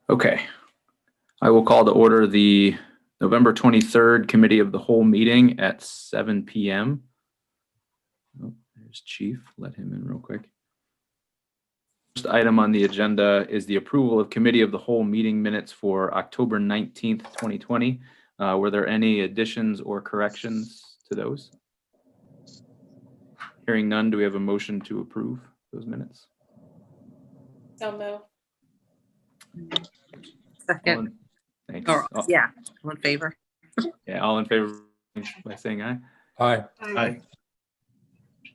Okay, I will call to order the November 23rd Committee of the Whole meeting at 7 p.m. Oh, there's Chief. Let him in real quick. First item on the agenda is the approval of Committee of the Whole meeting minutes for October 19th, 2020. Were there any additions or corrections to those? Hearing none, do we have a motion to approve those minutes? So move. Second. Thanks. Or, yeah, all in favor? Yeah, all in favor by saying aye. Aye. Thank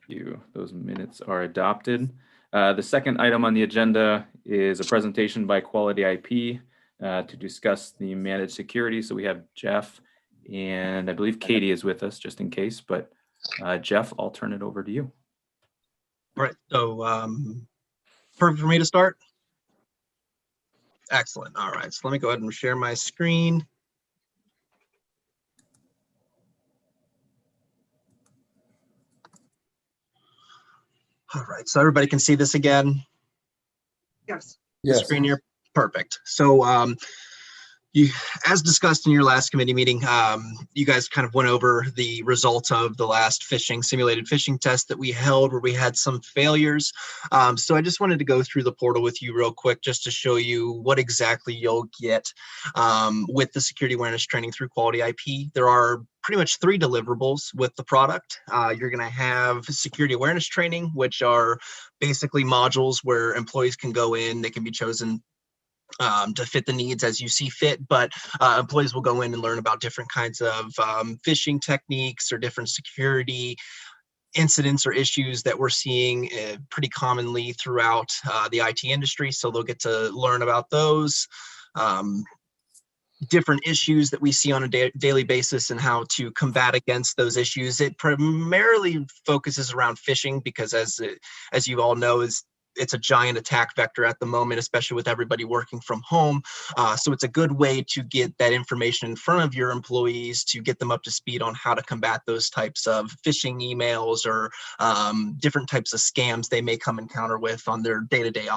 you. Those minutes are adopted. The second item on the agenda is a presentation by Quality IP to discuss the managed security. So we have Jeff and I believe Katie is with us just in case, but Jeff, I'll turn it over to you. All right, so perfect for me to start. Excellent. All right, so let me go ahead and share my screen. All right, so everybody can see this again. Yes. The Yes. screen here, perfect. So as discussed in your last committee meeting, you guys kind of went over the results of the last simulated phishing test that we held where we had some failures. So I just wanted to go through the portal with you real quick just to show you what exactly you'll get with the security awareness training through Quality IP. There are pretty much 3 deliverables with the product. You're going to have security awareness training, which are basically modules where employees can go in, they can be chosen to fit the needs as you see fit, but employees will go in and learn about different kinds of phishing techniques or different security incidents or issues that we're seeing pretty commonly throughout the IT industry. So they'll get to learn about those different issues that we see on a daily basis and how to combat against those issues. It primarily focuses around phishing because as you all know, it's a giant attack vector at the moment, especially with everybody working from home. So it's a good way to get that information in front of your employees to get them up to speed on how to combat those types of phishing emails or different types of scams they may come encounter with on their day-to-day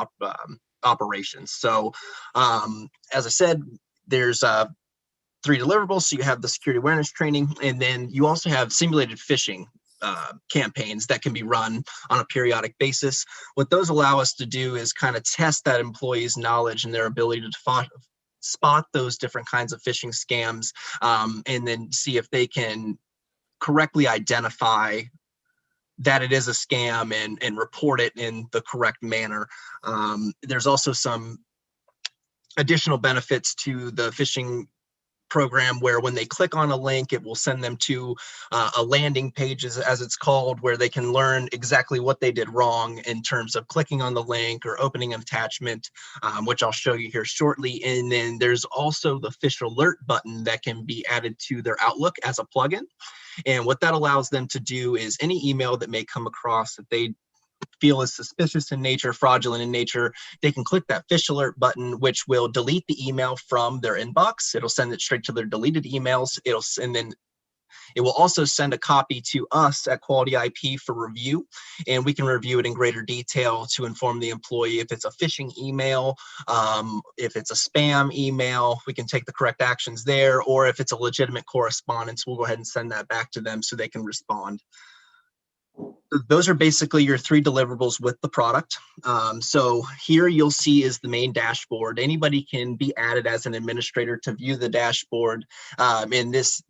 operations. So as I said, there's 3 deliverables. So you have the security awareness training, and then you also have simulated phishing campaigns that can be run on a periodic basis. What those allow us to do is kind of test that employee's knowledge and their ability to spot those different kinds of phishing scams, and then see if they can correctly identify that it is a scam and report it in the correct manner. There's also some additional benefits to the phishing program where when they click on a link, it will send them to a landing page, as it's called, where they can learn exactly what they did wrong in terms of clicking on the link or opening an attachment, which I'll show you here shortly. And then there's also the Phish Alert button that can be added to their Outlook as a plugin. And what that allows them to do is any email that may come across that they feel is suspicious in nature, fraudulent in nature, they can click that Phish Alert button, which will delete the email from their inbox. It'll send it straight to their deleted emails. And then it will also send a copy to us at Quality IP for review, and we can review it in greater detail to inform the employee if it's a phishing email, if it's a spam email, we can take the correct actions there, or if it's a legitimate correspondence, we'll go ahead and send that back to them so they can respond. Those are basically your 3 deliverables with the product. So here you'll see is the main dashboard. Anybody can be added as an administrator to view the dashboard. And this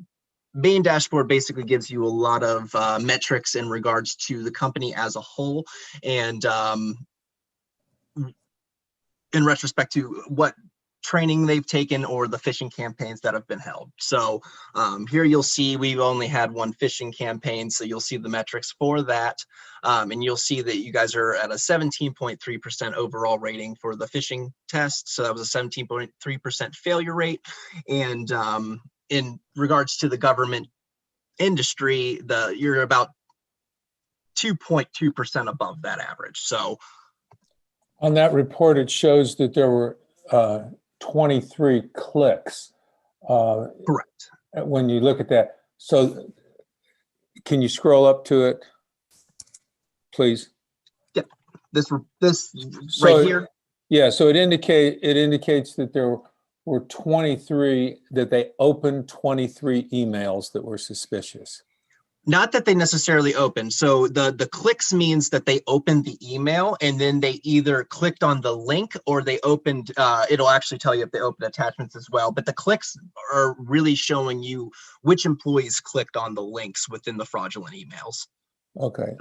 main dashboard basically gives you a lot of metrics in regards to the company as a whole, and in retrospect to what training they've taken or the phishing campaigns that have been held. So here you'll see we've only had 1 phishing campaign, so you'll see the metrics for that, and you'll see that you guys are at a 17.3% overall rating for the phishing test. So that was a 17.3% failure rate, and in regards to the government industry, you're about 2.2% above that average. So On that report, it shows that there were 23 clicks. correct. When you look at that. So can you scroll up to it? please? This So- right here. Yeah, so it indicates that there were 23, that they opened 23 emails that were suspicious. Not that they necessarily opened. So the clicks means that they opened the email and then they either clicked on the link or they opened, it'll actually tell you if they opened attachments as well. But the clicks are really showing you which employees clicked on the links within the fraudulent emails. Okay.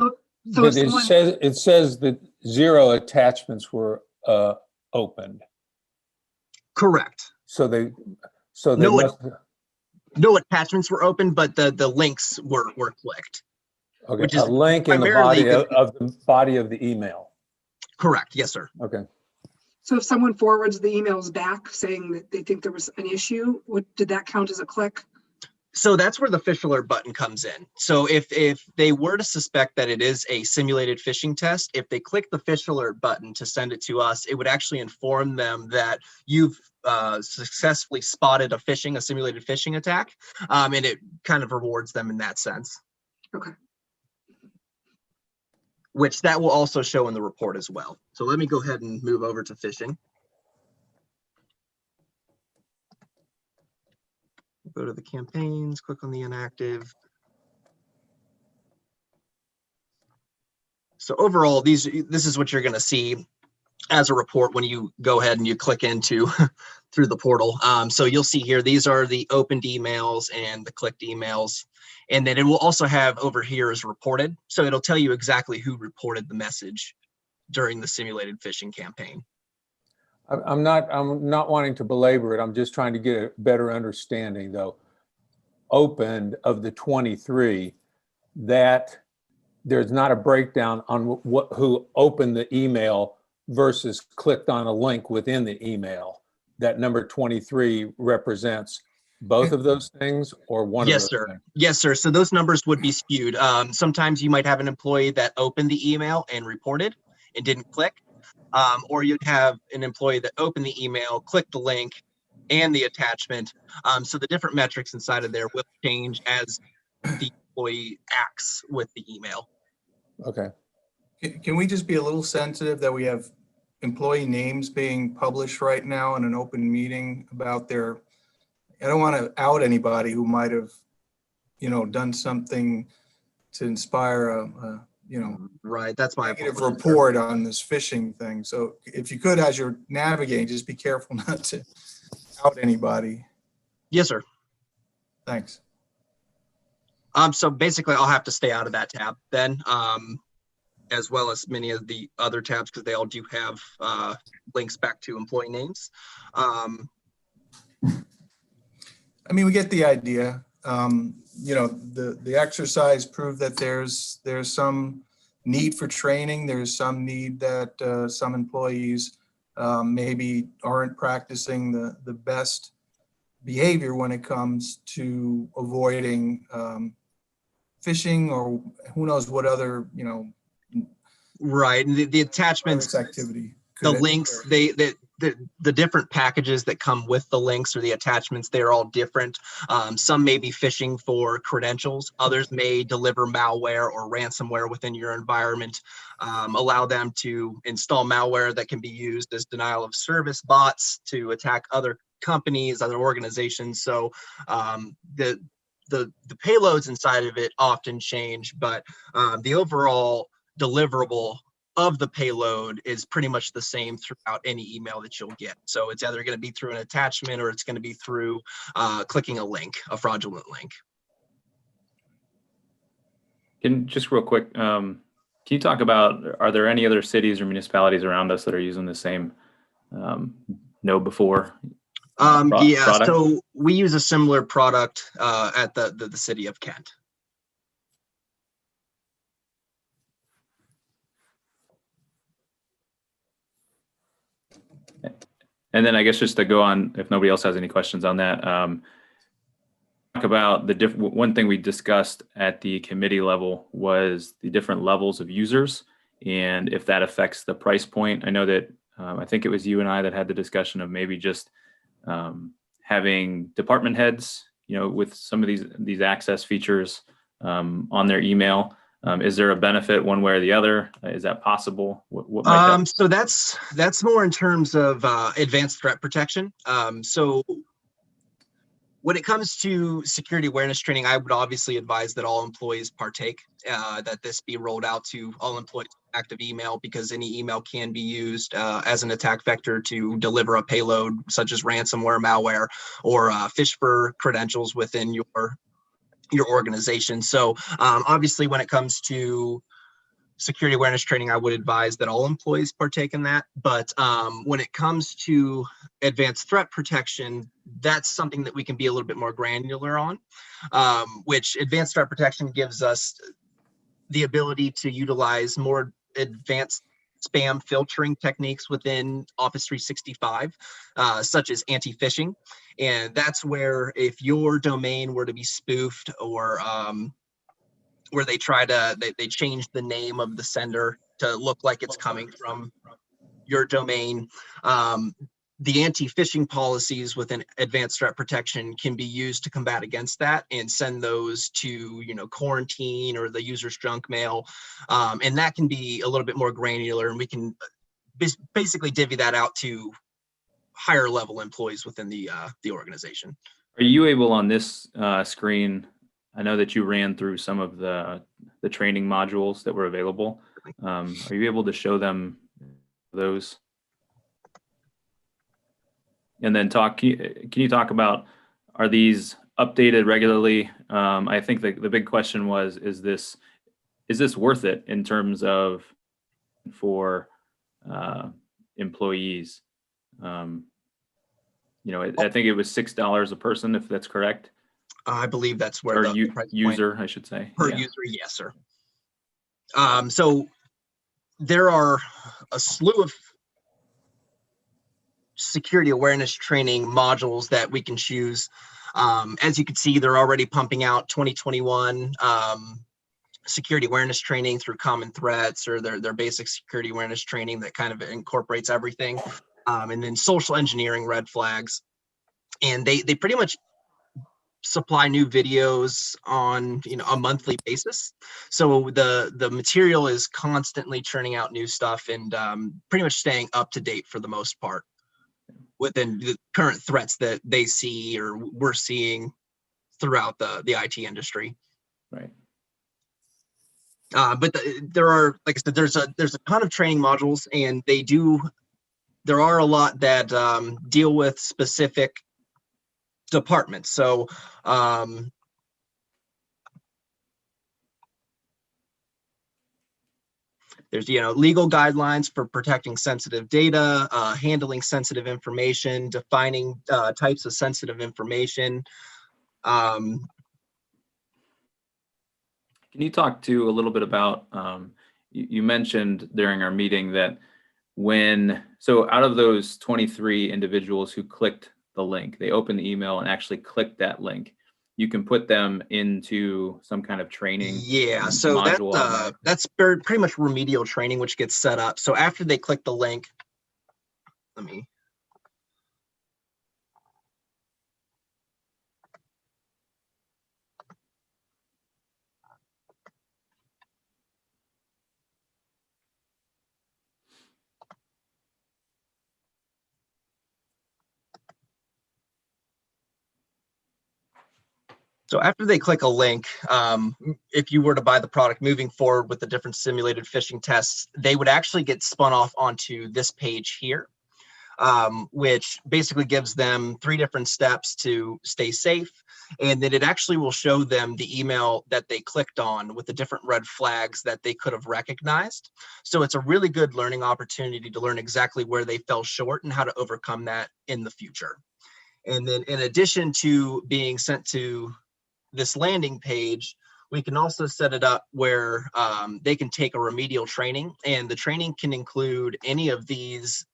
So But someone, it says that 0 attachments were opened. Correct. So they No, must, No attachments were opened, but the links were clicked. okay, which a is link in the primarily body of the email. Correct. Yes, sir. Okay. so if someone forwards the emails back saying that they think there was an issue, did that count as a click? So that's where the fish alert button comes in. So if they were to suspect that it is a simulated phishing test, if they click the fish alert button to send it to us, it would actually inform them that you've successfully spotted a simulated phishing attack, and it kind of rewards them in that sense. Okay. Which that will also show in the report as well. So let me go ahead and move over to phishing. Go to the campaigns, click on the inactive. So overall, this is what you're going to see as a report when you go ahead and you click into through the portal. So you'll see here, these are the opened emails and the clicked emails. And then it will also have over here as reported. So it'll tell you exactly who reported the message during the simulated phishing campaign. I'm not wanting to belabor it. I'm just trying to get a better understanding though. Opened of the 23, that there's not a breakdown on who opened the email versus clicked on a link within the email. That number 23 represents both of those things or one Yes, of those sir. things? Yes, sir. So those numbers would be skewed. Sometimes you might have an employee that opened the email and reported and didn't click. Or you'd have an employee that opened the email, clicked the link and the attachment. So the different metrics inside of there will change as the employee acts with the email. Okay. Can we just be a little sensitive that we have employee names being published right now in an open meeting about their, I don't want to out anybody who might have, done something to inspire a Right. That's my negative apologies, sir. report on this phishing thing. So if you could, as you're navigating, just be careful not to out anybody. Yes, sir. Thanks. So basically I'll have to stay out of that tab then, as well as many of the other tabs, because they all do have links back to employee names. I mean, we get the idea. The exercise proved that there's some need for training. There's some need that some employees maybe aren't practicing the best behavior when it comes to avoiding phishing or who knows what other, Right. And the attachments, virus activity. the could- links, the different packages that come with the links or the attachments, they're all different. Some may be phishing for credentials. Others may deliver malware or ransomware within your environment, allow them to install malware that can be used as denial of service bots to attack other companies, other organizations. So the payloads inside of it often change, but the overall deliverable of the payload is pretty much the same throughout any email that you'll get. So it's either going to be through an attachment or it's going to be through clicking a link, a fraudulent link. Just real quick, can you talk about, are there any other cities or municipalities around us that are using the same know before? Yeah, product? so we use a similar product at the city of Kent. And then I guess just to go on, if nobody else has any questions on that, talk about one thing we discussed at the committee level was the different levels of users and if that affects the price point. I know that I think it was you and I that had the discussion of maybe just having department heads, with some of these access features on their email. Is there a benefit one way or the other? Is that possible? What might that? So that's more in terms of advanced threat protection. So when it comes to security awareness training, I would obviously advise that all employees partake, that this be rolled out to all employees with active email, because any email can be used as an attack vector to deliver a payload such as ransomware, malware, or phish for credentials within your organization. So obviously when it comes to security awareness training, I would advise that all employees partake in that. But when it comes to advanced threat protection, that's something that we can be a little bit more granular on, which advanced threat protection gives us the ability to utilize more advanced spam filtering techniques within Office 365, such as anti-phishing. And that's where if your domain were to be spoofed, or where they they change the name of the sender to look like it's coming from your domain. The anti-phishing policies within advanced threat protection can be used to combat against that and send those to, quarantine or the user's junk mail. And that can be a little bit more granular, and we can basically divvy that out to higher level employees within the organization. Are you able on this screen? I know that you ran through some of the training modules that were available. Are you able to show them those? And then can you talk about, are these updated regularly? I think the big question was, is this worth it in terms of for employees? I think it was $6 a person, if that's correct. I believe that's where Or the price point user, I should say. per Yeah. user. Yes, sir. So there are a slew of security awareness training modules that we can choose. As you can see, they're already pumping out 2021 security awareness training through Common Threats, or their basic security awareness training that kind of incorporates everything. And then social engineering red flags. And they pretty much supply new videos on a monthly basis. So the material is constantly churning out new stuff, and pretty much staying up to date for the most part within the current threats that they see or we're seeing throughout the IT industry. Right. But there are, like I said, there's a ton of training modules, and there are a lot that deal with specific departments. So there's legal guidelines for protecting sensitive data, handling sensitive information, defining types of sensitive information. Can you talk to a little bit about, you mentioned during our meeting that so out of those 23 individuals who clicked the link, they opened the email and actually clicked that link, you can put them into some kind of training. Yeah, so that's pretty much remedial training, which gets set up. So after they click the link, So after they click a link, if you were to buy the product moving forward with the different simulated phishing tests, they would actually get spun off onto this page here, which basically gives them 3 different steps to stay safe. And then it actually will show them the email that they clicked on with the different red flags that they could have recognized. So it's a really good learning opportunity to learn exactly where they fell short and how to overcome that in the future. And then in addition to being sent to this landing page, we can also set it up where they can take a remedial training, and the training can include any of these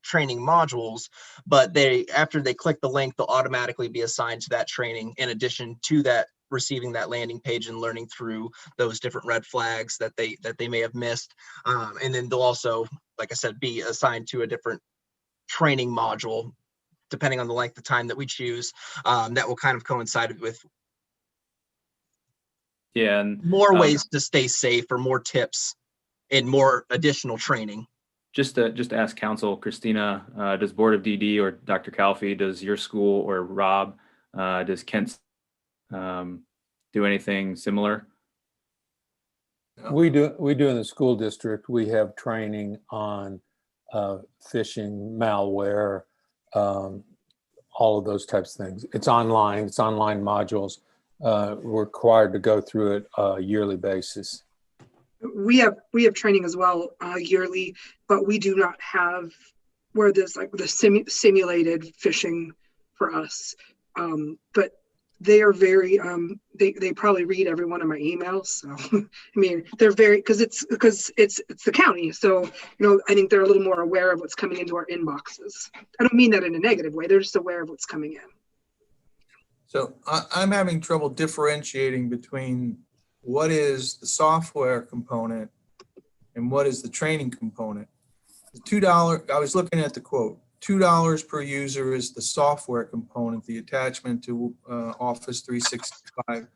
training modules, but after they click the link, they'll automatically be assigned to that training, in addition to that receiving that landing page and learning through those different red flags that they may have missed. And then they'll also, like I said, be assigned to a different training module, depending on the length of time that we choose, that will kind of coincide with Yeah, and more Um, ways to stay safe or more tips and more additional training. just to ask council, Christina, does Board of DD or Dr. Calfee, does your school or Rob, does Kent do anything similar? We do in the school district. We have training on phishing, malware, all of those types of things. It's online modules. We're required to go through it a yearly basis. We have training as well yearly, but we do not have where there's like the simulated phishing for us. But they are very they probably read every one of my emails. So I mean, they're very because it's the county. So I think they're a little more aware of what's coming into our inboxes. I don't mean that in a negative way. They're just aware of what's coming in. So I'm having trouble differentiating between what is the software component and what is the training component. The $2, I was looking at the quote, $2 per user is the software component, the attachment to Office 365.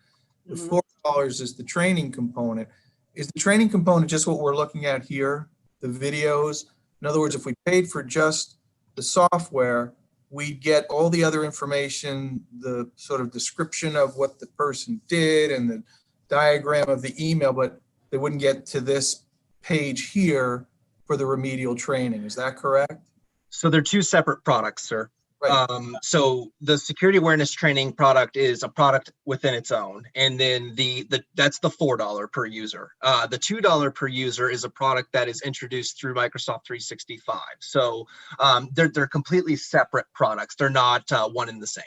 The $4 is the training component. Is the training component just what we're looking at here, the videos? In other words, if we paid for just the software, we'd get all the other information, the sort of description of what the person did and the diagram of the email, but they wouldn't get to this page here for the remedial training. Is that correct? So they're two separate products, sir. Right. So the security awareness training product is a product within its own. And then that's the $4 per user. The $2 per user is a product that is introduced through Microsoft 365. So they're completely separate products. They're not one and the same.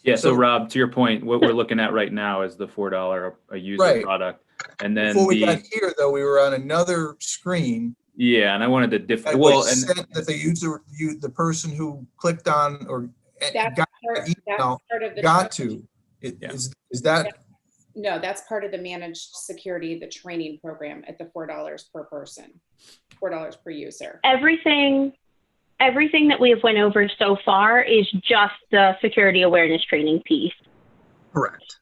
Yeah, so So- Rob, to your point, what we're looking at right now is the $4 a user Right. product. And then Before we got here, though, we were on another screen yeah, and I wanted to that well, was and sent that the user, the person who clicked on or That's got part, the email that's part of the. got training. to. It- Yeah. Is that, No, that's part of the managed security, the training program at the $4 per person, $4 per user. Everything that we have went over so far is just the security awareness training piece Correct.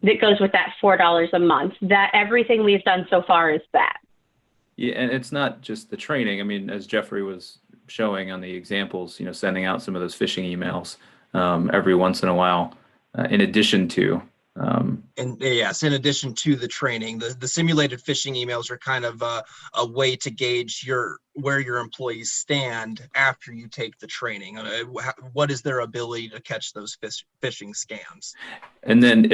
that goes with that $4 a month. That everything we've done so far is that. yeah, and it's not just the training. I mean, as Jeffrey was showing on the examples, sending out some of those phishing emails every once in a while, in addition to. And yes, in addition to the training, the simulated phishing emails are kind of a way to gauge where your employees stand after you take the training. What is their ability to catch those phishing scams? And then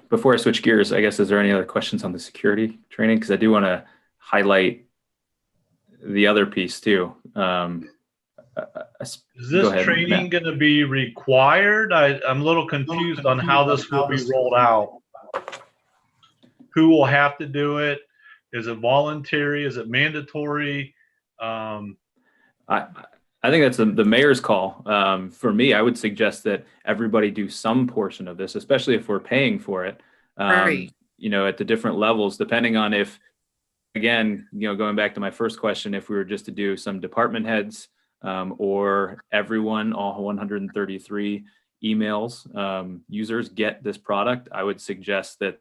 before I switch gears, I guess, is there any other questions on the security training? Because I do want to highlight the other piece too. Is Go this ahead, training Matt. going to be required? I'm a little confused on how this will be rolled out. Who will have to do it? Is it voluntary? Is it mandatory? I think that's the mayor's call. For me, I would suggest that everybody do some portion of this, especially if we're paying for it. Right. At the different levels, depending on if, again, going back to my first question, if we were just to do some department heads or everyone, all 133 emails, users get this product, I would suggest that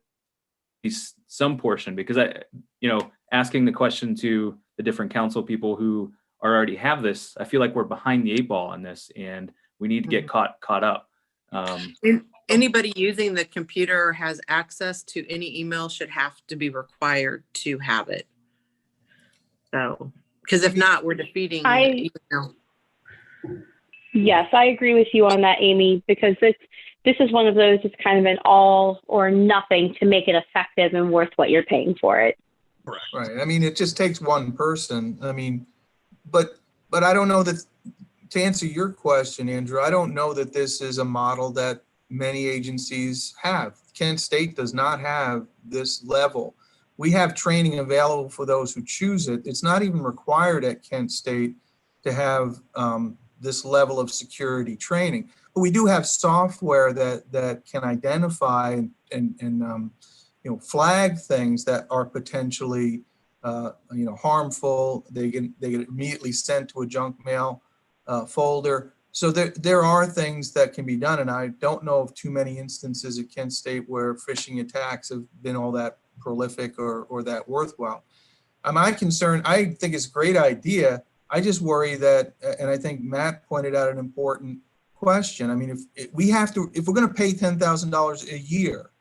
some portion, because asking the question to the different council people who already have this, I feel like we're behind the 8 ball on this, and we need to get caught up. Anybody using the computer has access to any email should have to be required to have it. So, because if not, we're defeating. the email. Yes, I agree with you on that, Amy, because this is one of those, it's kind of an all or nothing to make it effective and worth what you're paying for it. right? I mean, it just takes one person. I mean, but I don't know that, to answer your question, Andrew, I don't know that this is a model that many agencies have. Kent State does not have this level. We have training available for those who choose it. It's not even required at Kent State to have this level of security training. But we do have software that can identify and flag things that are potentially harmful. They get immediately sent to a junk mail folder. So there are things that can be done, and I don't know of too many instances at Kent State where phishing attacks have been all that prolific or that worthwhile. My concern, I think it's a great idea. I just worry that, and I think Matt pointed out an important question. I mean, if we're going to pay $10,000 a year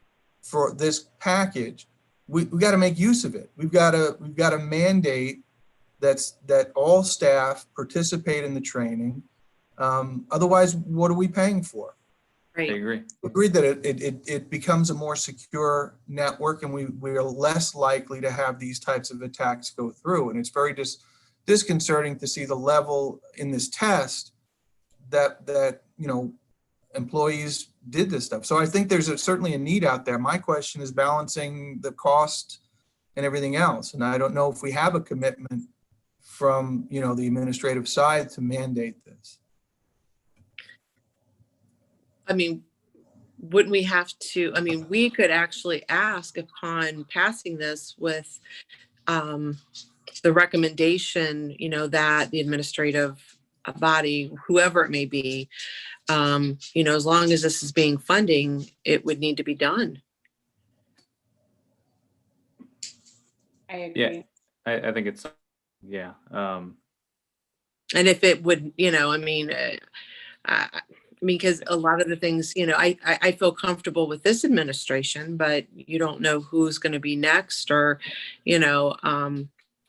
for this package, we got to make use of it. We've got to mandate that all staff participate in the training. Otherwise, what are we paying for? I agree. Agreed that it becomes a more secure network, and we are less likely to have these types of attacks go through. And it's very disconcerting to see the level in this test that employees did this stuff. So I think there's certainly a need out there. My question is balancing the cost and everything else. And I don't know if we have a commitment from the administrative side to mandate this. I mean, wouldn't we have to, I mean, we could actually ask upon passing this with the recommendation, that the administrative body, whoever it may be, as long as this is being funding, it would need to be done. I agree. Yeah, I think it's, yeah. And if it would, because a lot of the things, I feel comfortable with this administration, but you don't know who's going to be next, or,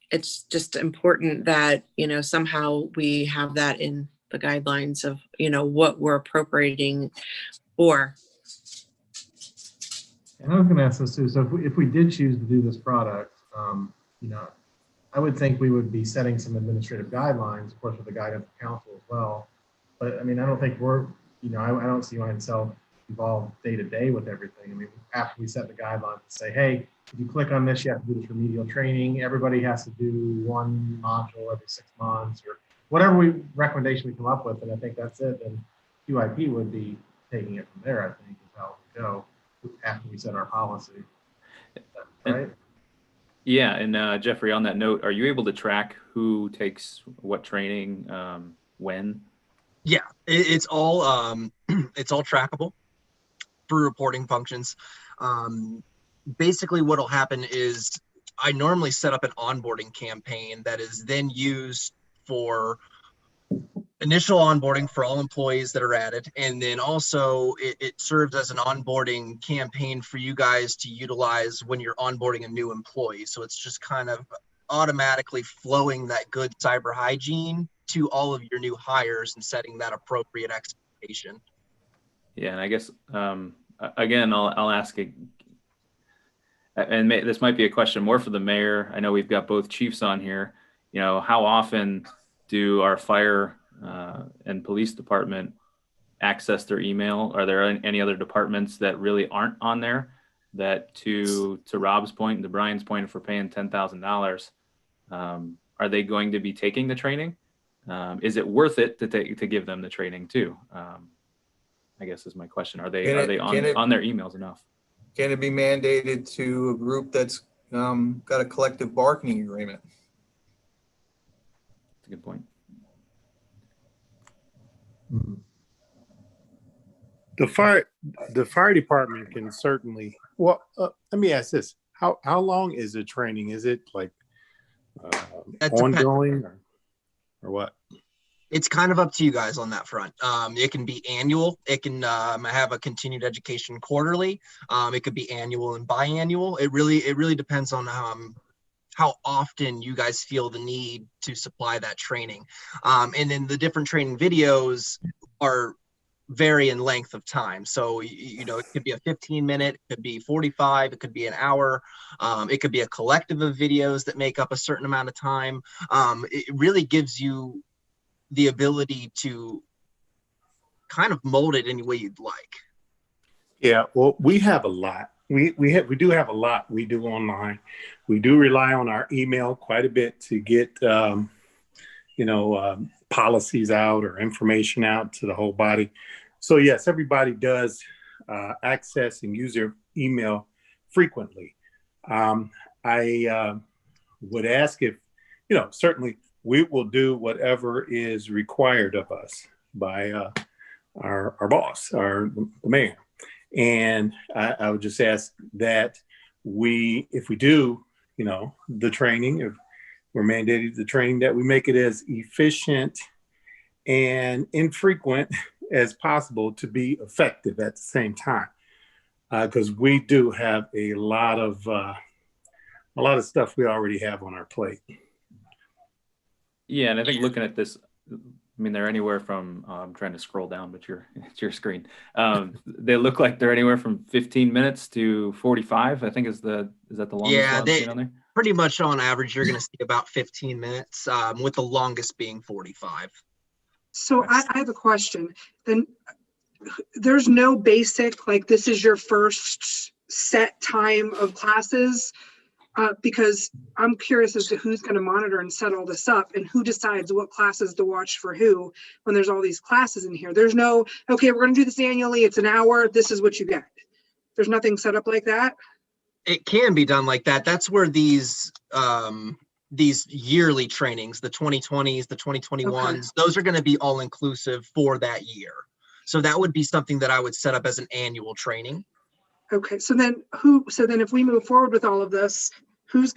it's just important that, somehow we have that in the guidelines of, what we're appropriating for. And I was going to ask this too. So if we did choose to do this product, I would think we would be setting some administrative guidelines, of course, with the guidance of council as well. But I mean, I don't think I don't see myself involved day to day with everything. I mean, after we set the guidelines and say, hey, if you click on this, you have to do this remedial training. Everybody has to do one module every 6 months, or whatever recommendation we come up with. And I think that's it. And QIP would be taking it from there, I think, is how we go after we set our policy. Right? Yeah. And Jeffrey, on that note, are you able to track who takes what training, when? Yeah, it's all trackable through reporting functions. Basically, what'll happen is I normally set up an onboarding campaign that is then used for initial onboarding for all employees that are added, and then also it serves as an onboarding campaign for you guys to utilize when you're onboarding a new employee. So it's just kind of automatically flowing that good cyber hygiene to all of your new hires and setting that appropriate expectation. Yeah, and I guess again, I'll ask it, and this might be a question more for the mayor. I know we've got both chiefs on here. How often do our fire and police department access their email? Are there any other departments that really aren't on there? That to Rob's point and to Brian's point, if we're paying $10,000, are they going to be taking the training? Is it worth it to give them the training too? I guess is my question. Are they on their emails enough? Can it be mandated to a group that's got a collective bargaining agreement? That's a good point. The fire department can certainly. Well, let me ask this: How long is the training? Is it like ongoing or what? It's kind of up to you guys on that front. It can be annual. It can have a continued education quarterly. It could be annual and biannual. It really depends on how often you guys feel the need to supply that training. And then the different training videos vary in length of time. So, it could be a 15-minute, it could be 45, it could be an hour. It could be a collective of videos that make up a certain amount of time. It really gives you the ability to kind of mold it any way you'd like. Yeah, well, we have a lot. We do have a lot we do online. We do rely on our email quite a bit to get policies out or information out to the whole body. So yes, everybody does access and use their email frequently. I would ask if, certainly we will do whatever is required of us, by our boss, the mayor. And I would just ask that if we do, the training, if we're mandated the training, that we make it as efficient and infrequent as possible to be effective at the same time. Because we do have a lot of stuff we already have on our plate. Yeah, and I think looking at this, I mean, they're anywhere from, I'm trying to scroll down, but it's your screen. They look like they're anywhere from 15 minutes to 45, I think is that the longest Yeah, one I've seen on there? pretty much on average, you're going to see about 15 minutes, with the longest being 45. So I have a question. Then there's no basic, like this is your first set time of classes? Because I'm curious as to who's going to monitor and set all this up and who decides what classes to watch for who when there's all these classes in here. There's no, okay, we're going to do this annually. It's an hour. This is what you get. There's nothing set up like that. It can be done like that. That's where these yearly trainings, the 2020s, the 2021s, those are going to be all inclusive for that year. So that would be something that I would set up as an annual training. Okay. So then if we move forward with all of this, who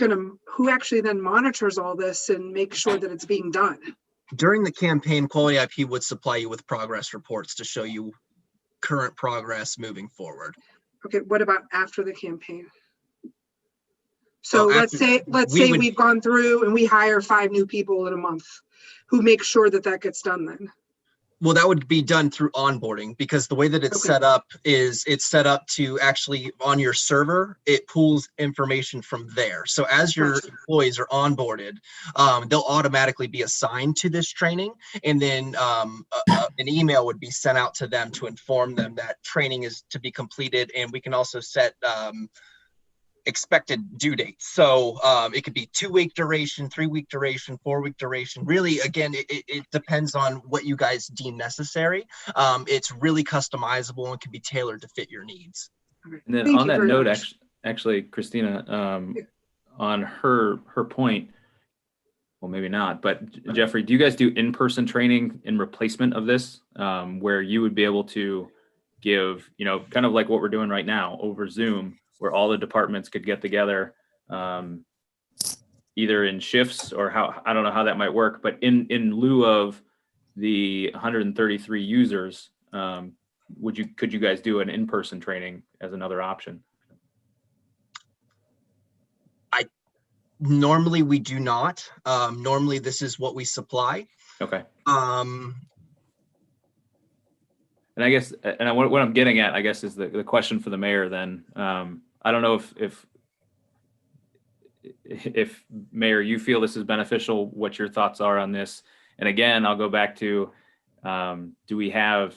actually then monitors all this and makes sure that it's being done? During the campaign, Quality IP would supply you with progress reports to show you current progress moving forward. Okay. What about after the campaign? So Well, let's say we've gone through and we hire 5 new people in a month. Who makes sure that that gets done then? Well, that would be done through onboarding, because the way that it's set up is it's set up to actually on your server, it pulls information from there. So as your employees are onboarded, they'll automatically be assigned to this training. And then an email would be sent out to them to inform them that training is to be completed. And we can also set expected due dates. So it could be 2-week duration, 3-week duration, 4-week duration. Really, again, it depends on what you guys deem necessary. It's really customizable and can be tailored to fit your needs. And then on that note, actually, Christina, on her point, well, maybe not, but Jeffrey, do you guys do in-person training in replacement of this, where you would be able to give, kind of like what we're doing right now over Zoom, where all the departments could get together, either in shifts or I don't know how that might work, but in lieu of the 133 users, could you guys do an in-person training as another option? Normally we do not. Normally this is what we supply. Okay. And I guess, what I'm getting at, I guess, is the question for the mayor then. I don't know if Mayor, you feel this is beneficial, what your thoughts are on this. And again, I'll go back to, do we have,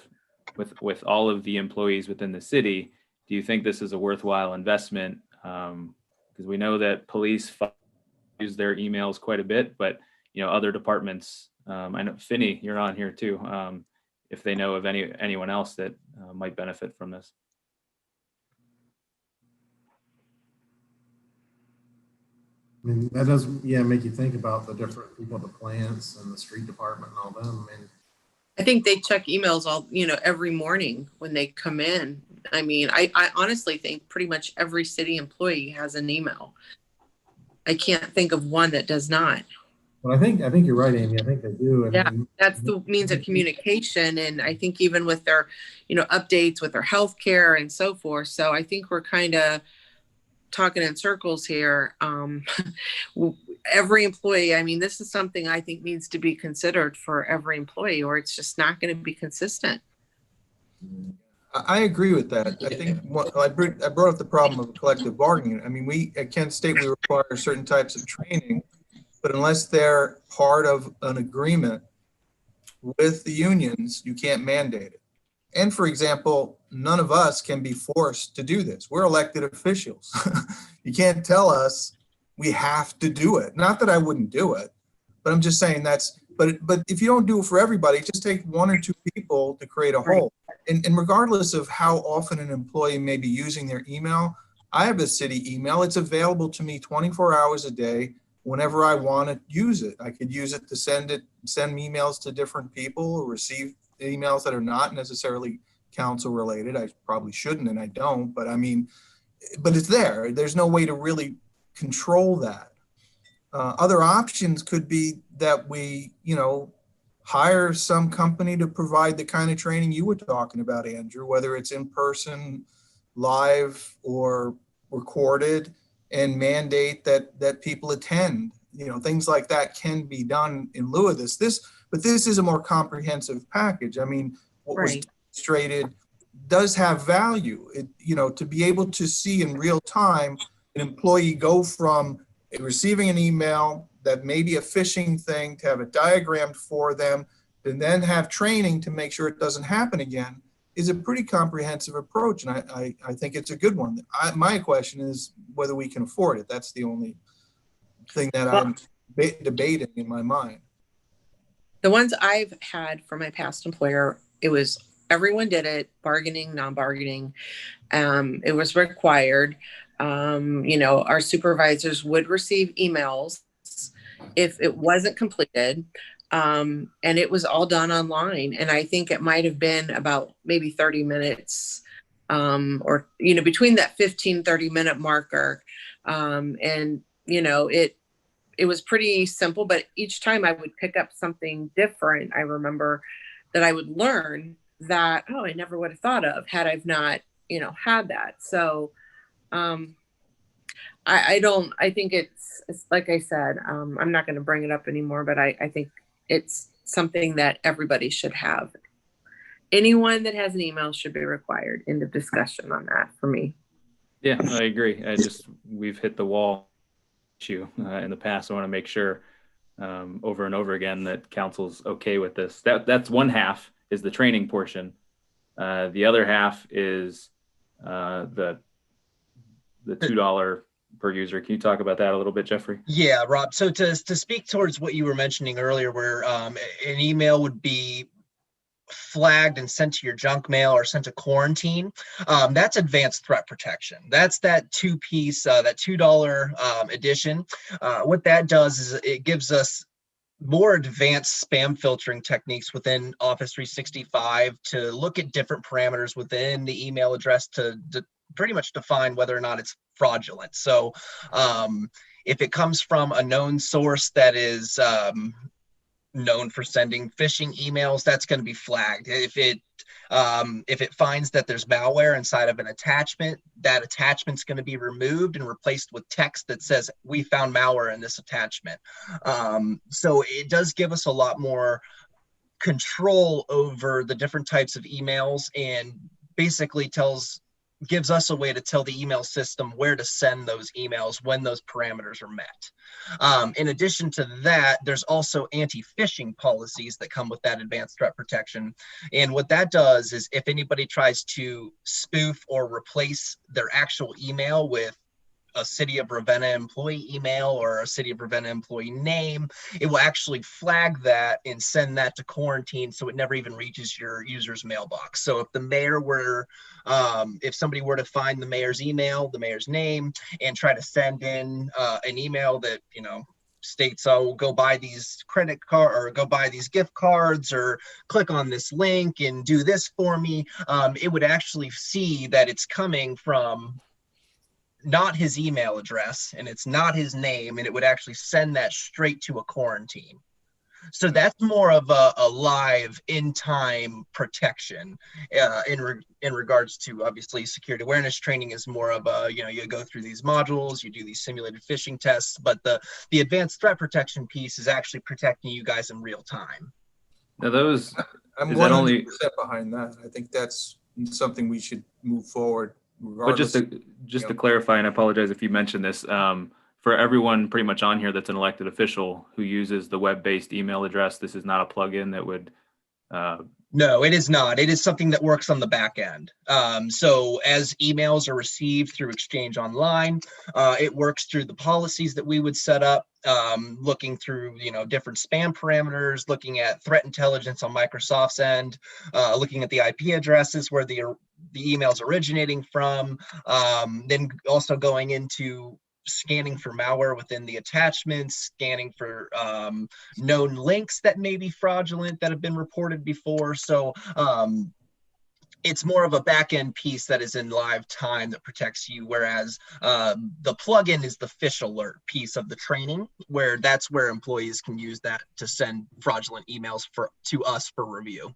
with all of the employees within the city, do you think this is a worthwhile investment? Because we know that police use their emails quite a bit, but other departments, I know Finney, you're on here too. If they know of anyone else that might benefit from this. I mean, that does, make you think about the different people at the plants and the street department and all them. I mean, I think they check emails every morning when they come in. I mean, I honestly think pretty much every city employee has an email. I can't think of one that does not. Well, I think you're right, Amy. I think they do. And that's the means of communication. And I think even with their, updates with their healthcare and so forth. So I think we're kind of talking in circles here. Every employee, I mean, this is something I think needs to be considered for every employee, or it's just not going to be consistent. I agree with that. I think I brought up the problem of collective bargaining. I mean, we at Kent State, we require certain types of training, but unless they're part of an agreement with the unions, you can't mandate it. And for example, none of us can be forced to do this. We're elected officials. You can't tell us we have to do it. Not that I wouldn't do it, but I'm just saying but if you don't do it for everybody, just take 1 or 2 people to create a whole. And regardless of how often an employee may be using their email, I have a city email. It's available to me 24 hours a day whenever I want to use it. I could use it to send emails to different people or receive emails that are not necessarily council related. I probably shouldn't, and I don't, but I mean, but it's there. There's no way to really control that. Other options could be that we, hire some company to provide the kind of training you were talking about, Andrew, whether it's in person, live, or recorded, and mandate that people attend. Things like that can be done in lieu of this. But this is a more comprehensive package. I mean, what was demonstrated does have value. To be able to see in real time an employee go from receiving an email that may be a phishing thing, to have it diagrammed for them, and then have training to make sure it doesn't happen again, is a pretty comprehensive approach. And I think it's a good one. My question is whether we can afford it. That's the only thing that I'm debating in my mind. The ones I've had from my past employer, it was everyone did it, bargaining, non-bargaining. It was required. Our supervisors would receive emails if it wasn't completed. And it was all done online. And I think it might have been about maybe 30 minutes or, between that 15-30 minute marker. It was pretty simple, but each time I would pick up something different. I remember that I would learn that, I never would have thought of had I've not, had that. So I think it's like I said, I'm not going to bring it up anymore, but I think it's something that everybody should have. Anyone that has an email should be required. End of discussion on that for me. Yeah, I agree. We've hit the wall issue in the past. I want to make sure over and over again that council's okay with this. That's one half is the training portion. The other half is the $2 per user. Can you talk about that a little bit, Jeffrey? Yeah, Rob. So to speak towards what you were mentioning earlier, where an email would be flagged and sent to your junk mail or sent to quarantine, that's advanced threat protection. That's that two-piece, that $2 edition. What that does is it gives us more advanced spam filtering techniques within Office 365 to look at different parameters within the email address to pretty much define whether or not it's fraudulent. So if it comes from a known source that is known for sending phishing emails, that's going to be flagged. If it finds that there's malware inside of an attachment, that attachment's going to be removed and replaced with text that says, "We found malware in this attachment." So it does give us a lot more control over the different types of emails, and basically gives us a way to tell the email system where to send those emails when those parameters are met. In addition to that, there's also anti-phishing policies that come with that advanced threat protection. And what that does is if anybody tries to spoof or replace their actual email with a City of Ravenna employee email or a City of Ravenna employee name, it will actually flag that and send that to quarantine so it never even reaches your user's mailbox. So if the mayor were, if somebody were to find the mayor's email, the mayor's name, and try to send in an email that, states, "Oh, go buy these credit card or go buy these gift cards or click on this link and do this for me," it would actually see that it's coming from not his email address and it's not his name, and it would actually send that straight to a quarantine. So that's more of a live in-time protection in regards to, obviously, security awareness training is more of a, you go through these modules, you do these simulated phishing tests, but the advanced threat protection piece is actually protecting you guys in real time. Now those, I'm is that 100% only behind that. I think that's something we should move forward. But just to clarify, and I apologize if you mentioned this, for everyone pretty much on here that's an elected official who uses the web-based email address, this is not a plugin that would. No, it is not. It is something that works on the back end. So as emails are received through Exchange Online, it works through the policies that we would set up, looking through, different spam parameters, looking at threat intelligence on Microsoft's end, looking at the IP addresses where the email's originating from, then also going into scanning for malware within the attachments, scanning for known links that may be fraudulent that have been reported before. So it's more of a back-end piece that is in live time that protects you, whereas the plugin is the fish alert piece of the training, where that's where employees can use that to send fraudulent emails to us for review.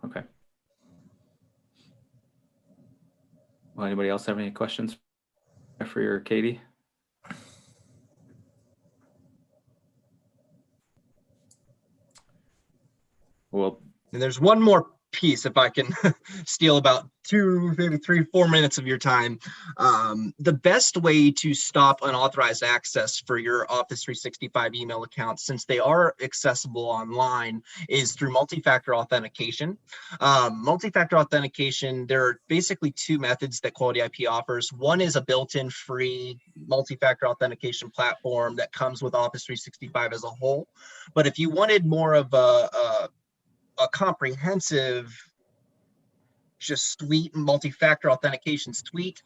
Okay. Well, anybody else have any questions for your Katie? Well, and there's one more piece, if I can steal about 2, maybe 3, 4 minutes of your time. The best way to stop unauthorized access for your Office 365 email accounts, since they are accessible online, is through multi-factor authentication. Multi-factor authentication, there are basically 2 methods that Quality IP offers. One is a built-in free multi-factor authentication platform that comes with Office 365 as a whole. But if you wanted more of a comprehensive, just suite, multi-factor authentication suite,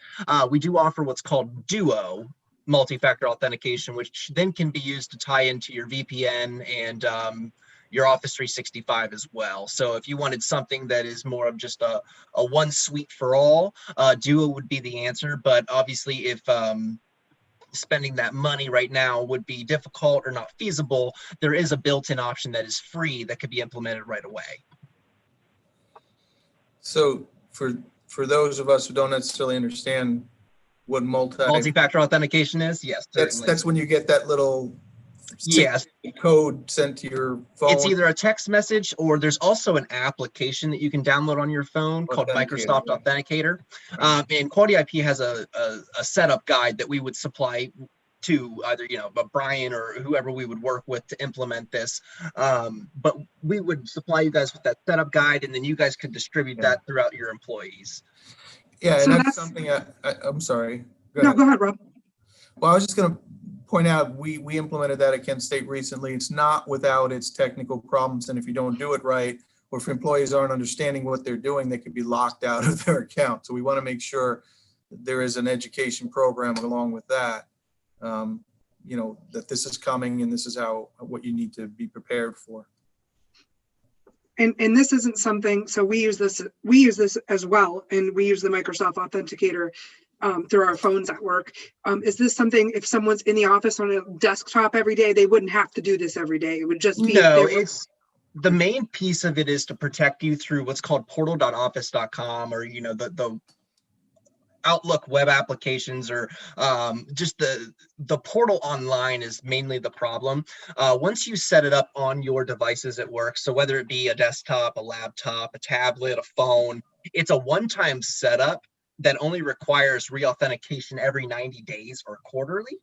we do offer what's called Duo multi-factor authentication, which then can be used to tie into your VPN and your Office 365 as well. So if you wanted something that is more of just a one suite for all, Duo would be the answer. But obviously, if spending that money right now would be difficult or not feasible, there is a built-in option that is free that could be implemented right away. So for those of us who don't necessarily understand what multi-factor authentication is, yes, that's when you get that little yes code sent to your phone. It's either a text message, or there's also an application that you can download on your phone called Microsoft Authenticator. And Quality IP has a setup guide that we would supply to either Brian or whoever we would work with to implement this. But we would supply you guys with that setup guide, and then you guys could distribute that throughout your employees. Yeah, and that's something I'm sorry. Go ahead, Rob. Well, I was just going to point out, we implemented that at Kent State recently. It's not without its technical problems, and if you don't do it right, or if employees aren't understanding what they're doing, they could be locked out of their account. So we want to make sure that there is an education program along with that, that this is coming and this is what you need to be prepared for. And this isn't something, so we use this as well, and we use the Microsoft Authenticator through our phones at work. Is this something, if someone's in the office on a desktop every day, they wouldn't have to do this every day? It would just be— No, it's the main piece of it is to protect you through what's called portal.office.com, or the Outlook web applications, or just the portal online is mainly the problem. Once you set it up on your devices at work, so whether it be a desktop, a laptop, a tablet, a phone, it's a one-time setup that only requires re-authentication every 90 days or quarterly,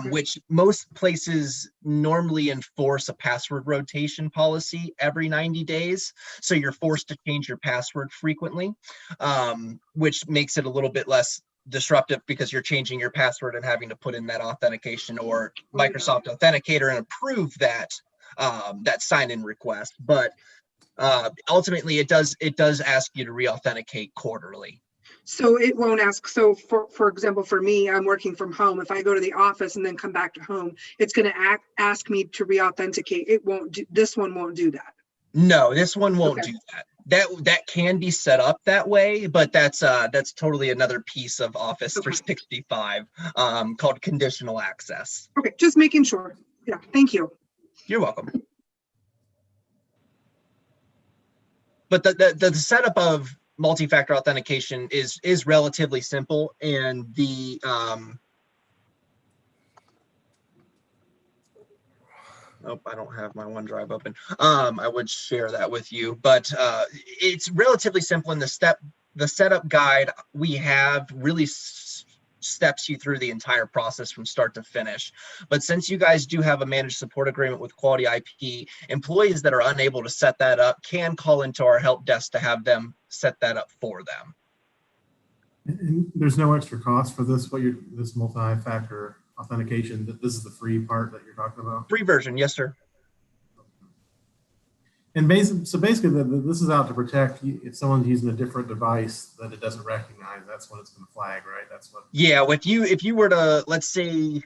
which most places normally enforce a password rotation policy every 90 days. So you're forced to change your password frequently, which makes it a little bit less disruptive because you're changing your password and having to put in that authentication or Microsoft Authenticator and approve that sign-in request. But ultimately, it does ask you to re-authenticate quarterly. So it won't ask. So for example, for me, I'm working from home. If I go to the office and then come back to home, it's going to ask me to re-authenticate. It won't do, this one won't do that. No, this one won't do that. That can be set up that way, but that's totally another piece of Office 365 called conditional access. Okay, just making sure. Yeah, thank you. You're welcome. But the setup of multi-factor authentication is relatively simple, and the I don't have my OneDrive open. I would share that with you, but it's relatively simple. In the setup guide we have really steps you through the entire process from start to finish. But since you guys do have a managed support agreement with Quality IP, employees that are unable to set that up can call into our help desk to have them set that up for them. And there's no extra cost for this, this multi-factor authentication. This is the free part that you're talking about? Free version, yes, sir. And so basically, this is out to protect if someone's using a different device that it doesn't recognize. That's when it's going to flag, right? That's what. Yeah, if you were to, let's say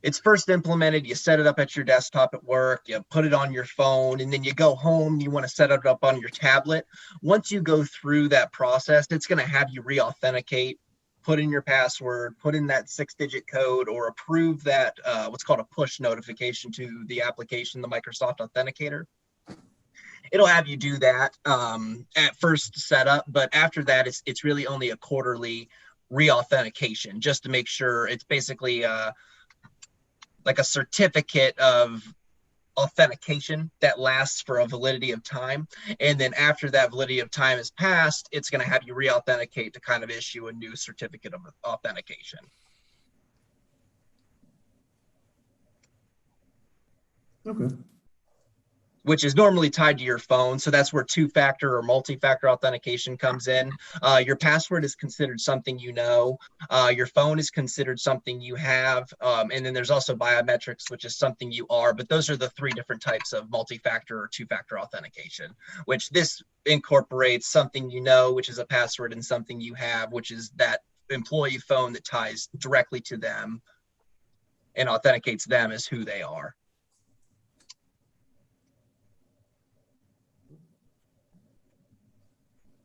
it's first implemented, you set it up at your desktop at work, you put it on your phone, and then you go home, you want to set it up on your tablet. Once you go through that process, it's going to have you re-authenticate, put in your password, put in that 6-digit code, or approve that what's called a push notification to the application, the Microsoft Authenticator. It'll have you do that at first setup, but after that, it's really only a quarterly re-authentication just to make sure. It's basically like a certificate of authentication that lasts for a validity of time. And then after that validity of time is passed, it's going to have you re-authenticate to kind of issue a new certificate of authentication. Okay. Which is normally tied to your phone. So that's where two-factor or multi-factor authentication comes in. Your password is considered something you know. Your phone is considered something you have. And then there's also biometrics, which is something you are. But those are the 3 different types of multi-factor or two-factor authentication, which this incorporates something you know, which is a password, and something you have, which is that employee phone that ties directly to them and authenticates them as who they are.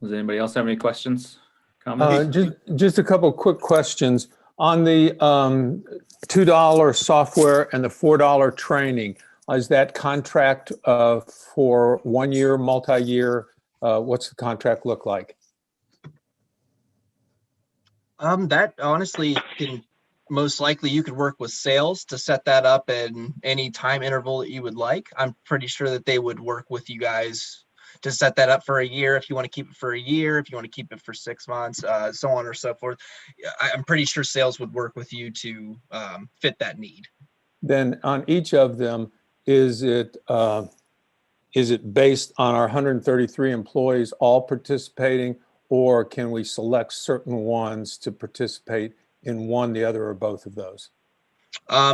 Does anybody else have any questions, comments? Just a couple quick questions on the $2 software and the $4 training. Is that contract for 1 year, multi-year? What's the contract look like? That honestly can most likely you could work with sales to set that up in any time interval that you would like. I'm pretty sure that they would work with you guys to set that up for a year. If you want to keep it for a year, if you want to keep it for 6 months, so on or so forth. I'm pretty sure sales would work with you to fit that need. Then on each of them, is it based on our 133 employees all participating, or can we select certain ones to participate in one, the other, or both of those?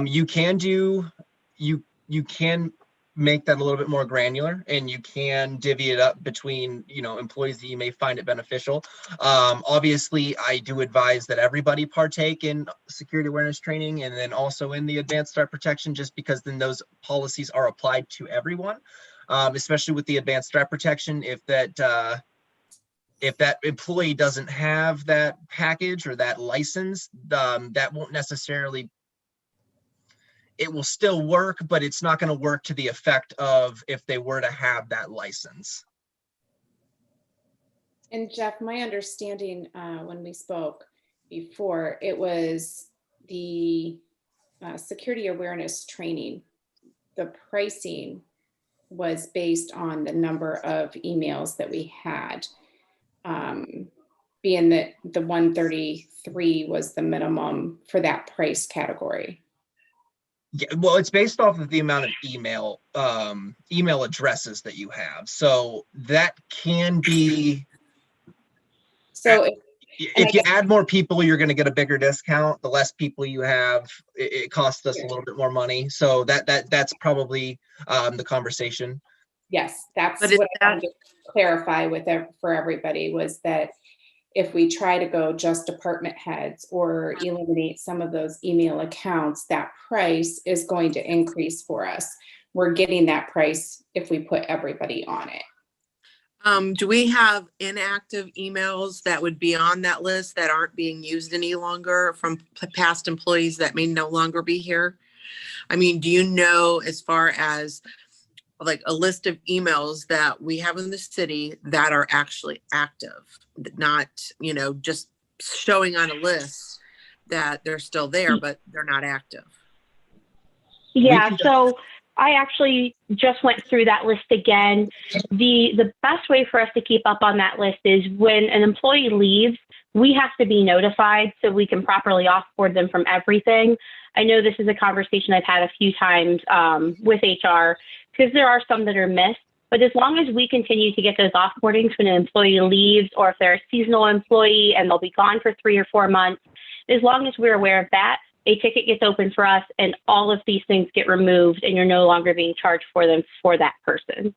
You can make that a little bit more granular, and you can divvy it up between, employees that you may find it beneficial. Obviously, I do advise that everybody partake in security awareness training and then also in the advanced threat protection, just because then those policies are applied to everyone, especially with the advanced threat protection. If that employee doesn't have that package or that license, that won't necessarily, it will still work, but it's not going to work to the effect of if they were to have that license. And Jeff, my understanding when we spoke before, it was the security awareness training. The pricing was based on the number of emails that we had, being that the 133 was the minimum for that price category. Yeah, well, it's based off of the amount of email addresses that you have. So that can be. So if you add more people, you're going to get a bigger discount. The less people you have, it costs us a little bit more money. So that's probably the conversation. Yes, that's what I wanted to clarify for everybody, was that if we try to go just department heads or eliminate some of those email accounts, that price is going to increase for us. We're getting that price if we put everybody on it. Do we have inactive emails that would be on that list that aren't being used any longer from past employees that may no longer be here? I mean, do you know, as far as like a list of emails that we have in the city that are actually active, not, just showing on a list that they're still there, but they're not active? Yeah, so I actually just went through that list again. The best way for us to keep up on that list is when an employee leaves, we have to be notified so we can properly offboard them from everything. I know this is a conversation I've had a few times with HR, because there are some that are missed. But as long as we continue to get those offboardings when an employee leaves, or if they're a seasonal employee and they'll be gone for 3 or 4 months, as long as we're aware of that, a ticket gets open for us and all of these things get removed and you're no longer being charged for them for that person.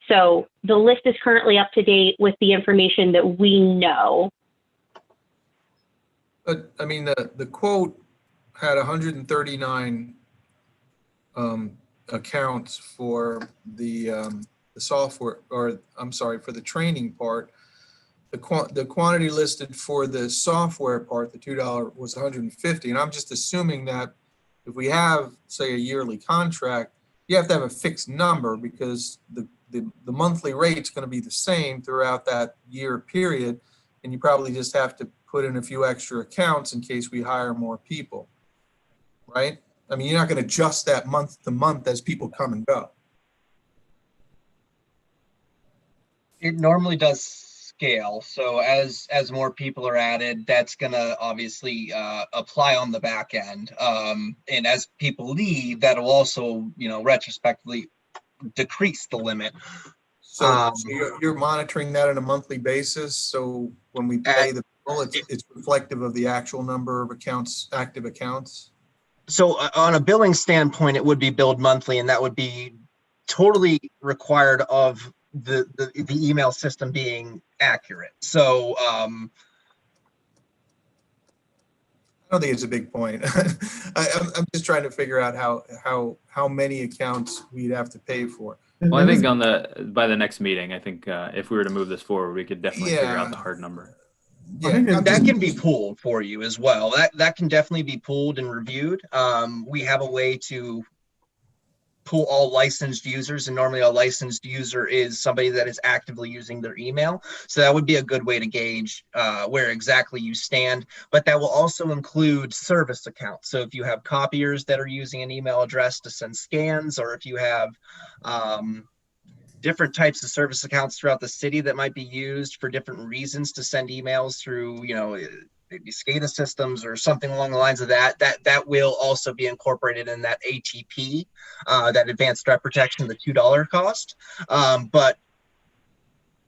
So the list is currently up to date with the information that we know. But I mean, the quote had 139 accounts for the software, or I'm sorry, for the training part. The quantity listed for the software part, the $2 was 150. And I'm just assuming that if we have, say, a yearly contract, you have to have a fixed number because the monthly rate's going to be the same throughout that year period. And you probably just have to put in a few extra accounts in case we hire more people, right? I mean, you're not going to adjust that month to month as people come and go. It normally does scale. So as more people are added, that's going to obviously apply on the back end. And as people leave, that'll also, retrospectively decrease the limit. So you're monitoring that on a monthly basis. So when we pay the bill, it's reflective of the actual number of accounts, active accounts. So on a billing standpoint, it would be billed monthly, and that would be totally required of the email system being accurate. So I don't think it's a big point. I'm just trying to figure out how many accounts we'd have to pay for. Well, I think by the next meeting, I think if we were to move this forward, we could definitely figure out the hard number. Yeah, that can be pulled for you as well. That can definitely be pulled and reviewed. We have a way to pull all licensed users, and normally a licensed user is somebody that is actively using their email. So that would be a good way to gauge where exactly you stand. But that will also include service accounts. So if you have copiers that are using an email address to send scans, or if you have different types of service accounts throughout the city that might be used for different reasons to send emails through, maybe SCADA systems or something along the lines of that will also be incorporated in that ATP, that advanced threat protection, the $2 cost. But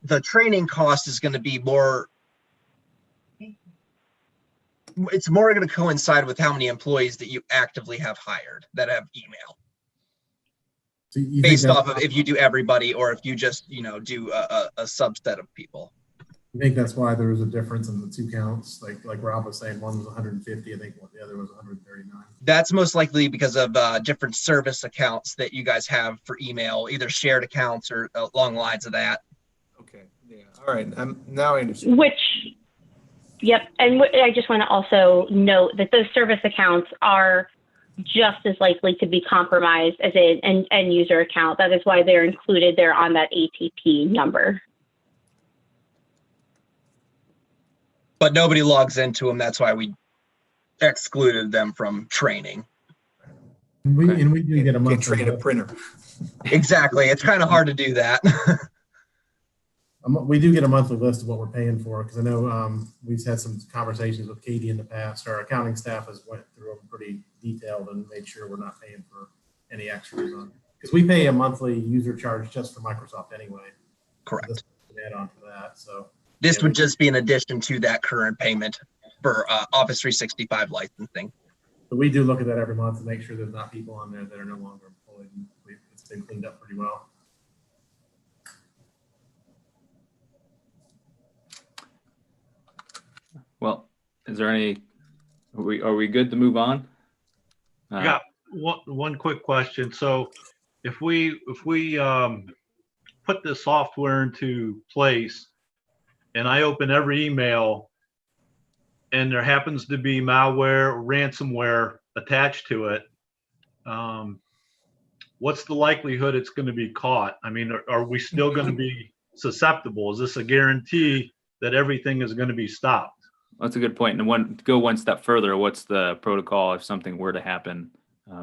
the training cost is going to be it's more going to coincide with how many employees that you actively have hired that have email. So you based off of if you do everybody or if you just, do a subset of people. I think that's why there was a difference in the two counts. Like Rob was saying, one was 150. I think the other was 139. That's most likely because of different service accounts that you guys have for email, either shared accounts or along the lines of that. Okay. Yeah. All right. Now I understand. Yep. And I just want to also note that those service accounts are just as likely to be compromised as an end user account. That is why they're included there on that ATP number. But nobody logs into them. That's why we excluded them from training. And we do get a monthly. Train a printer. Exactly. It's kind of hard to do that. We do get a monthly list of what we're paying for, because I know we've had some conversations with Katie in the past. Our accounting staff has went through them pretty detailed and made sure we're not paying for any extras on, because we pay a monthly user charge just for Microsoft anyway. Correct. Add on to that. So this would just be in addition to that current payment for Office 365 licensing. But we do look at that every month to make sure there's not people on there that are no longer employed. It's been cleaned up pretty well. Well, is there any, are we good to move on? I got one quick question. So if we put this software into place and I open every email and there happens to be malware or ransomware attached to it, what's the likelihood it's going to be caught? I mean, are we still going to be susceptible? Is this a guarantee that everything is going to be stopped? That's a good point. And go one step further, what's the protocol if something were to happen,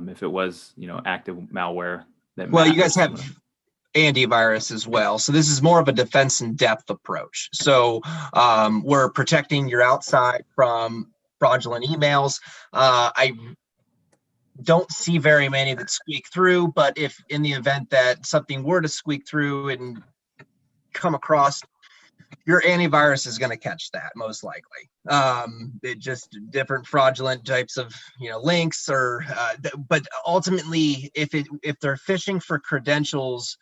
if it was, active malware? Well, you guys have antivirus as well. So this is more of a defense in depth approach. So we're protecting your outside from fraudulent emails. I don't see very many that squeak through, but if in the event that something were to squeak through and come across your antivirus is going to catch that most likely. It just different fraudulent types of links or but ultimately if they're phishing for credentials,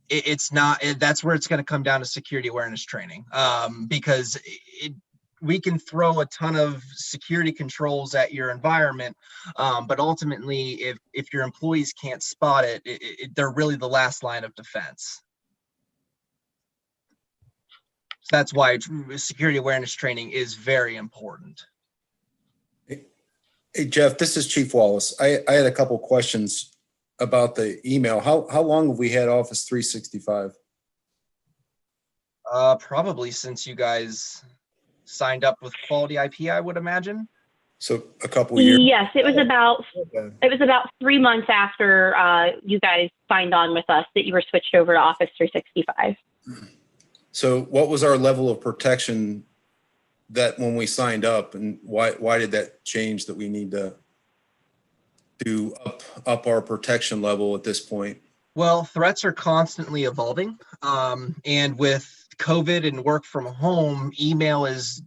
it's not, that's where it's going to come down to security awareness training, because we can throw a ton of security controls at your environment, but ultimately if your employees can't spot it, they're really the last line of defense. So that's why security awareness training is very important. Hey, Jeff, this is Chief Wallace. I had a couple questions about the email. How long have we had Office 365? Probably since you guys signed up with Quality IP, I would imagine. So a couple of years? Yes, it was about 3 months after you guys signed on with us that you were switched over to Office 365. So what was our level of protection that when we signed up, and why did that change that we need to up our protection level at this point? Well, threats are constantly evolving. And with COVID and work from home, email is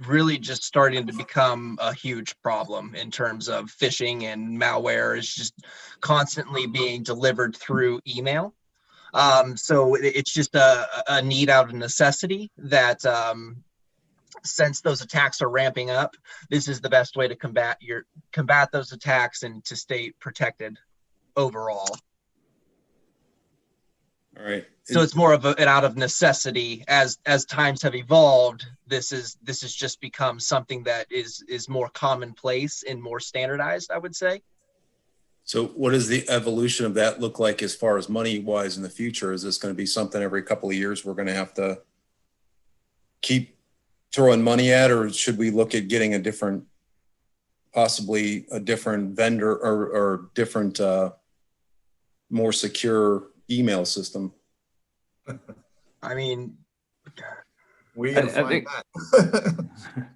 really just starting to become a huge problem in terms of phishing, and malware is just constantly being delivered through email. So it's just a need out of necessity that since those attacks are ramping up, this is the best way to combat those attacks and to stay protected overall. All right. So it's more of an out of necessity as times have evolved. This is just become something that is more commonplace and more standardized, I would say. So what does the evolution of that look like as far as money wise in the future? Is this going to be something every couple of years we're going to have to keep throwing money at, or should we look at getting possibly a different vendor or different, more secure email system? I mean, we gotta find that.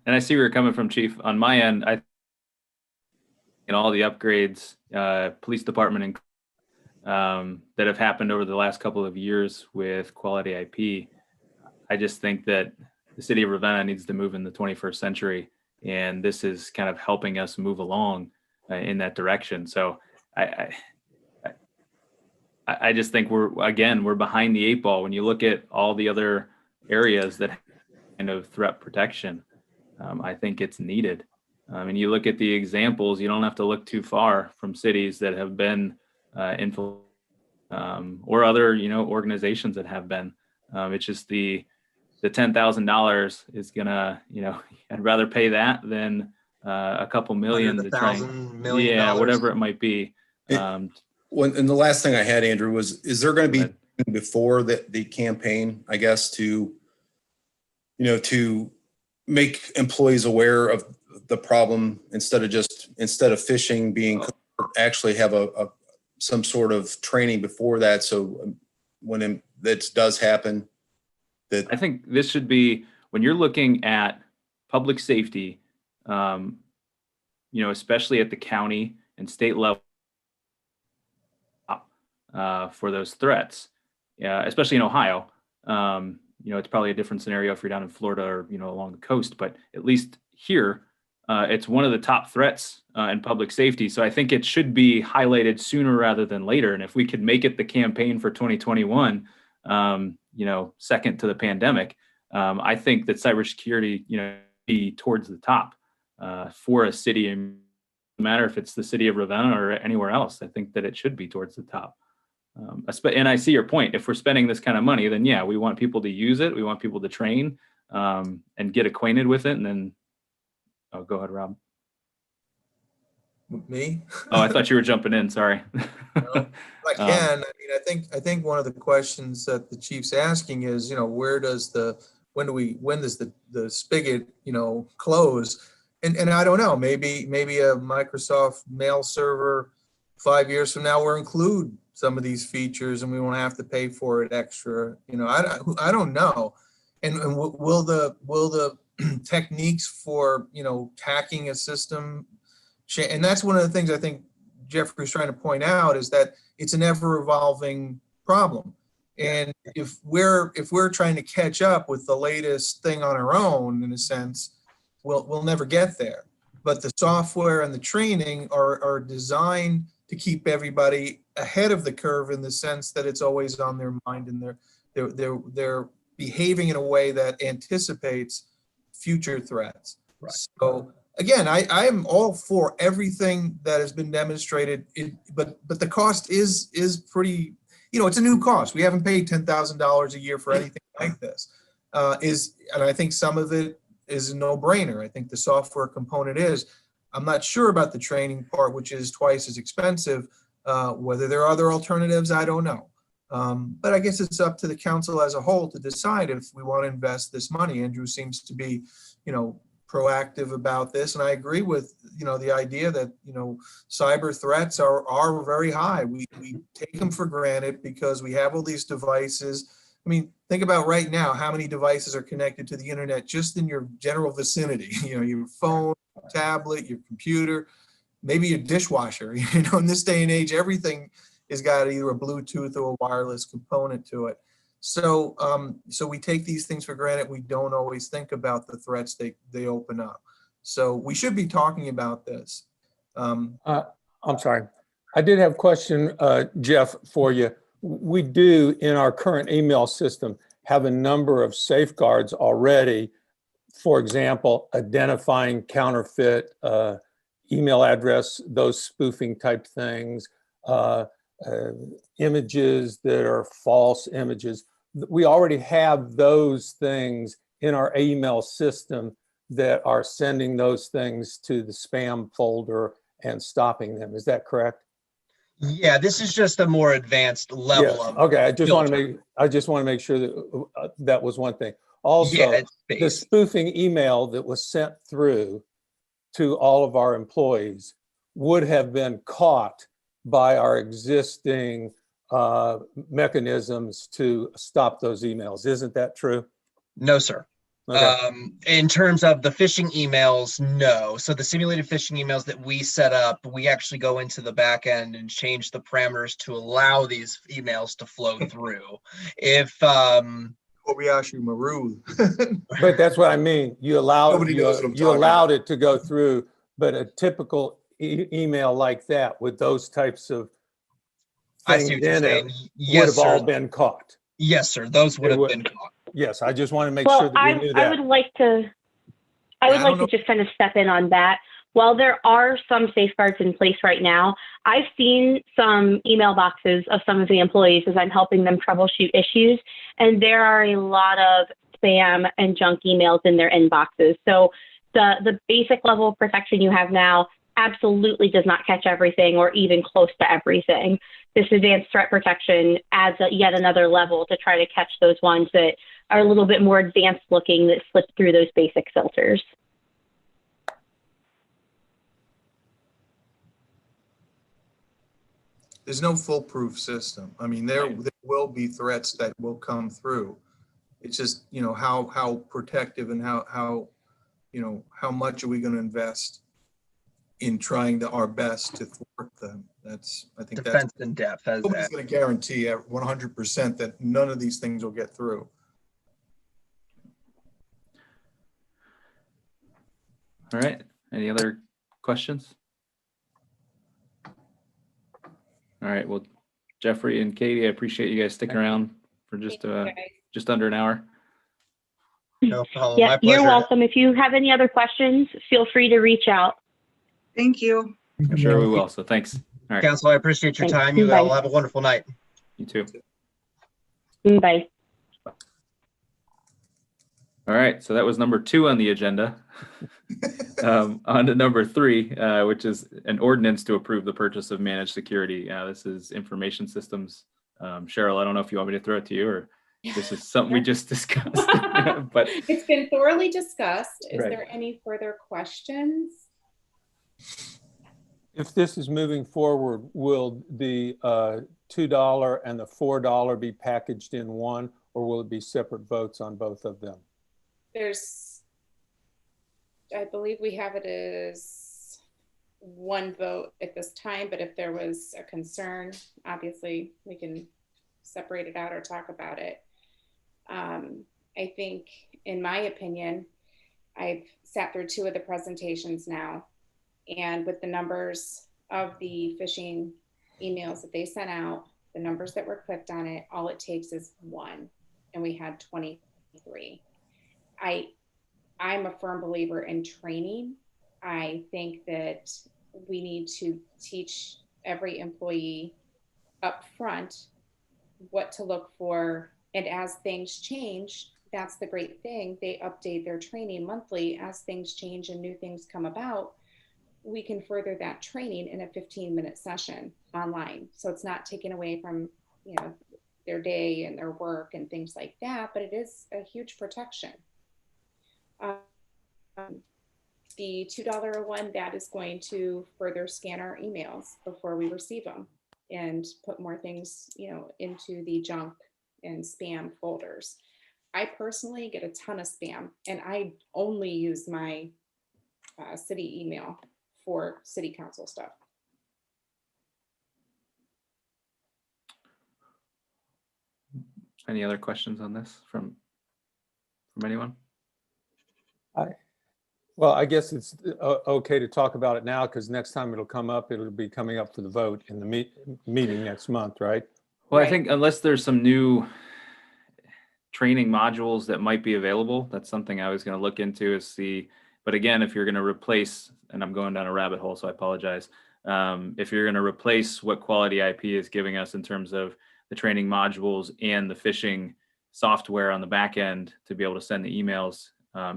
And I see where you're coming from, Chief. On my end, and all the upgrades, police department that have happened over the last couple of years with Quality IP, I just think that the city of Ravenna needs to move in the 21st century, and this is kind of helping us move along in that direction. So I just think we're behind the 8 ball when you look at all the other areas that kind of threat protection. I think it's needed. And you look at the examples, you don't have to look too far from cities that have been infiltrated or other, organizations that have been. It's just the $10,000 is gonna, I'd rather pay that than a couple million to try. Yeah, whatever it might be. And the last thing I had, Andrew, is there going to be before the campaign, I guess, to make employees aware of the problem instead of phishing being actually have some sort of training before that. So when that does happen, I think this should be when you're looking at public safety, especially at the county and state level, for those threats, especially in Ohio. It's probably a different scenario if you're down in Florida or, along the coast, but at least here, it's one of the top threats in public safety. So I think it should be highlighted sooner rather than later. And if we could make it the campaign for 2021, second to the pandemic, I think that cybersecurity, be towards the top for a city, and no matter if it's the city of Ravenna or anywhere else. I think that it should be towards the top. And I see your point. If we're spending this kind of money, then yeah, we want people to use it. We want people to train and get acquainted with it. And then, go ahead, Rob. Me? Oh, I thought you were jumping in. Sorry. No, I can. I think one of the questions that the chief's asking is, when does the spigot, close? And I don't know. Maybe a Microsoft mail server 5 years from now will include some of these features, and we won't have to pay for it extra. I don't know. And will the techniques for hacking a system change? And that's one of the things I think Jeffrey's trying to point out, is that it's an ever evolving problem. And if we're trying to catch up with the latest thing on our own, in a sense, we'll never get there. But the software and the training are designed to keep everybody ahead of the curve, in the sense that it's always on their mind, and they're behaving in a way that anticipates future threats. Right. So again, I am all for everything that has been demonstrated, but the cost is pretty, it's a new cost. We haven't paid $10,000 a year for anything like this. And I think some of it is a no-brainer. I think the software component is. I'm not sure about the training part, which is twice as expensive. Whether there are other alternatives, I don't know. But I guess it's up to the council as a whole to decide if we want to invest this money. Andrew seems to be, proactive about this, and I agree with, the idea that, cyber threats are very high. We take them for granted because we have all these devices. I mean, think about right now, how many devices are connected to the internet just in your general vicinity, your phone, tablet, your computer, maybe your dishwasher. In this day and age, everything has got either a Bluetooth or a wireless component to it. So we take these things for granted. We don't always think about the threats they open up. So we should be talking about this. I'm sorry. I did have a question, Jeff, for you. We do, in our current email system, have a number of safeguards already. For example, identifying counterfeit email address, those spoofing type things, images that are false images. We already have those things in our email system that are sending those things to the spam folder and stopping them. Is that correct? Yeah, this is just a more advanced level Yes. of. Okay, I just want filter. to make sure that that was one thing. Also, Yeah, the spoofing email that was sent through to all of our employees would have been caught by our existing mechanisms to stop those emails. Isn't that true? No, sir. Okay. In terms of the phishing emails, no. So the simulated phishing emails that we set up, we actually go into the back end and change the parameters to allow these emails to flow through. If Kobayashi Maru. But that's what I mean. You allowed Nobody knows what I'm you talking allowed about. it to go through, but a typical email like that with those types of I things see what you're in saying. it would Yes, have sir. all been caught. Yes, sir. Those would They have would. been caught. Yes, I just want to make sure that we knew that. I would like to just kind of step in on that. While there are some safeguards in place right now, I've seen some email boxes of some of the employees as I'm helping them troubleshoot issues, and there are a lot of spam and junk emails in their inboxes. So the basic level of protection you have now absolutely does not catch everything or even close to everything. This advanced threat protection adds yet another level to try to catch those ones that are a little bit more advanced looking that slip through those basic filters. There's no foolproof system. I mean, there will be threats that will come through. It's just, how protective and how much are we going to invest in trying our best to thwart them. I think defense in depth. Nobody's going to guarantee 100% that none of these things will get through. All right. Any other questions? All right. Well, Jeffrey and Katie, I appreciate you guys sticking around for just under an hour. No problem. Yeah, My pleasure. you're welcome. If you have any other questions, feel free to reach out. Thank you. I'm sure we will. So thanks. All right. Council, I appreciate your time. You all have a wonderful night. You too. Bye. All right. So that was number 2 on the agenda. On to number 3, which is an ordinance to approve the purchase of managed security. This is information systems. Cheryl, I don't know if you want me to throw it to you or this is something we just discussed. But it's been thoroughly discussed. Is Right. there any further questions? If this is moving forward, will the $2 and the $4 be packaged in one, or will it be separate votes on both of them? I believe we have it as one vote at this time, but if there was a concern, obviously we can separate it out or talk about it. I think, in my opinion, I've sat through 2 of the presentations now, and with the numbers of the phishing emails that they sent out, the numbers that were clicked on it, all it takes is 1, and we had 23. I'm a firm believer in training. I think that we need to teach every employee up front what to look for, and as things change, that's the great thing. They update their training monthly as things change and new things come about. We can further that training in a 15-minute session online. So it's not taken away from, you know, their day and their work and things like that, but it is a huge protection. The $2 one, that is going to further scan our emails before we receive them and put more things, you know, into the junk and spam folders. I personally get a ton of spam, and I only use my city email for city council stuff. Any other questions on this from anyone? Well, I guess it's okay to talk about it now, because next time it'll come up, it'll be coming up for the vote in the meeting next month, right? Well, Right. I think unless there's some new training modules that might be available, that's something I was going to look into is see. But again, if you're going to replace, and I'm going down a rabbit hole, so I apologize. If you're going to replace what Quality IP is giving us in terms of the training modules and the phishing software on the back end to be able to send the emails,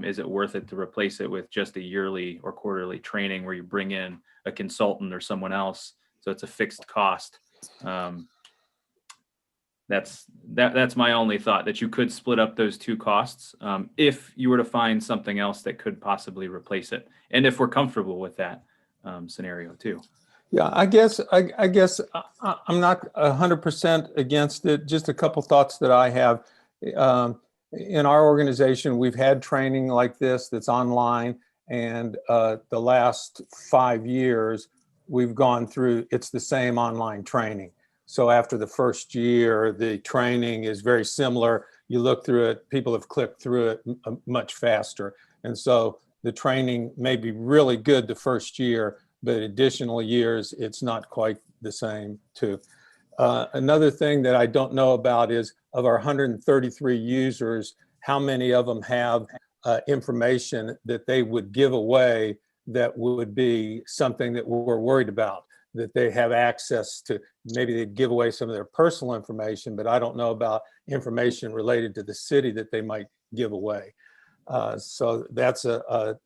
is it worth it to replace it with just a yearly or quarterly training where you bring in a consultant or someone else, so it's a fixed cost? That's my only thought, that you could split up those 2 costs if you were to find something else that could possibly replace it, and if we're comfortable with that scenario too. Yeah, I guess I'm not 100% against it. Just a couple thoughts that I have. In our organization, we've had training like this that's online, and the last 5 years we've gone through, it's the same online training. So after the first year, the training is very similar. You look through it, people have clicked through it much faster. And so the training may be really good the first year, but additional years, it's not quite the same too. Another thing that I don't know about is, of our 133 users, how many of them have information that they would give away that would be something that we're worried about, that they have access to. Maybe they'd give away some of their personal information, but I don't know about information related to the city that they might give away. So that's a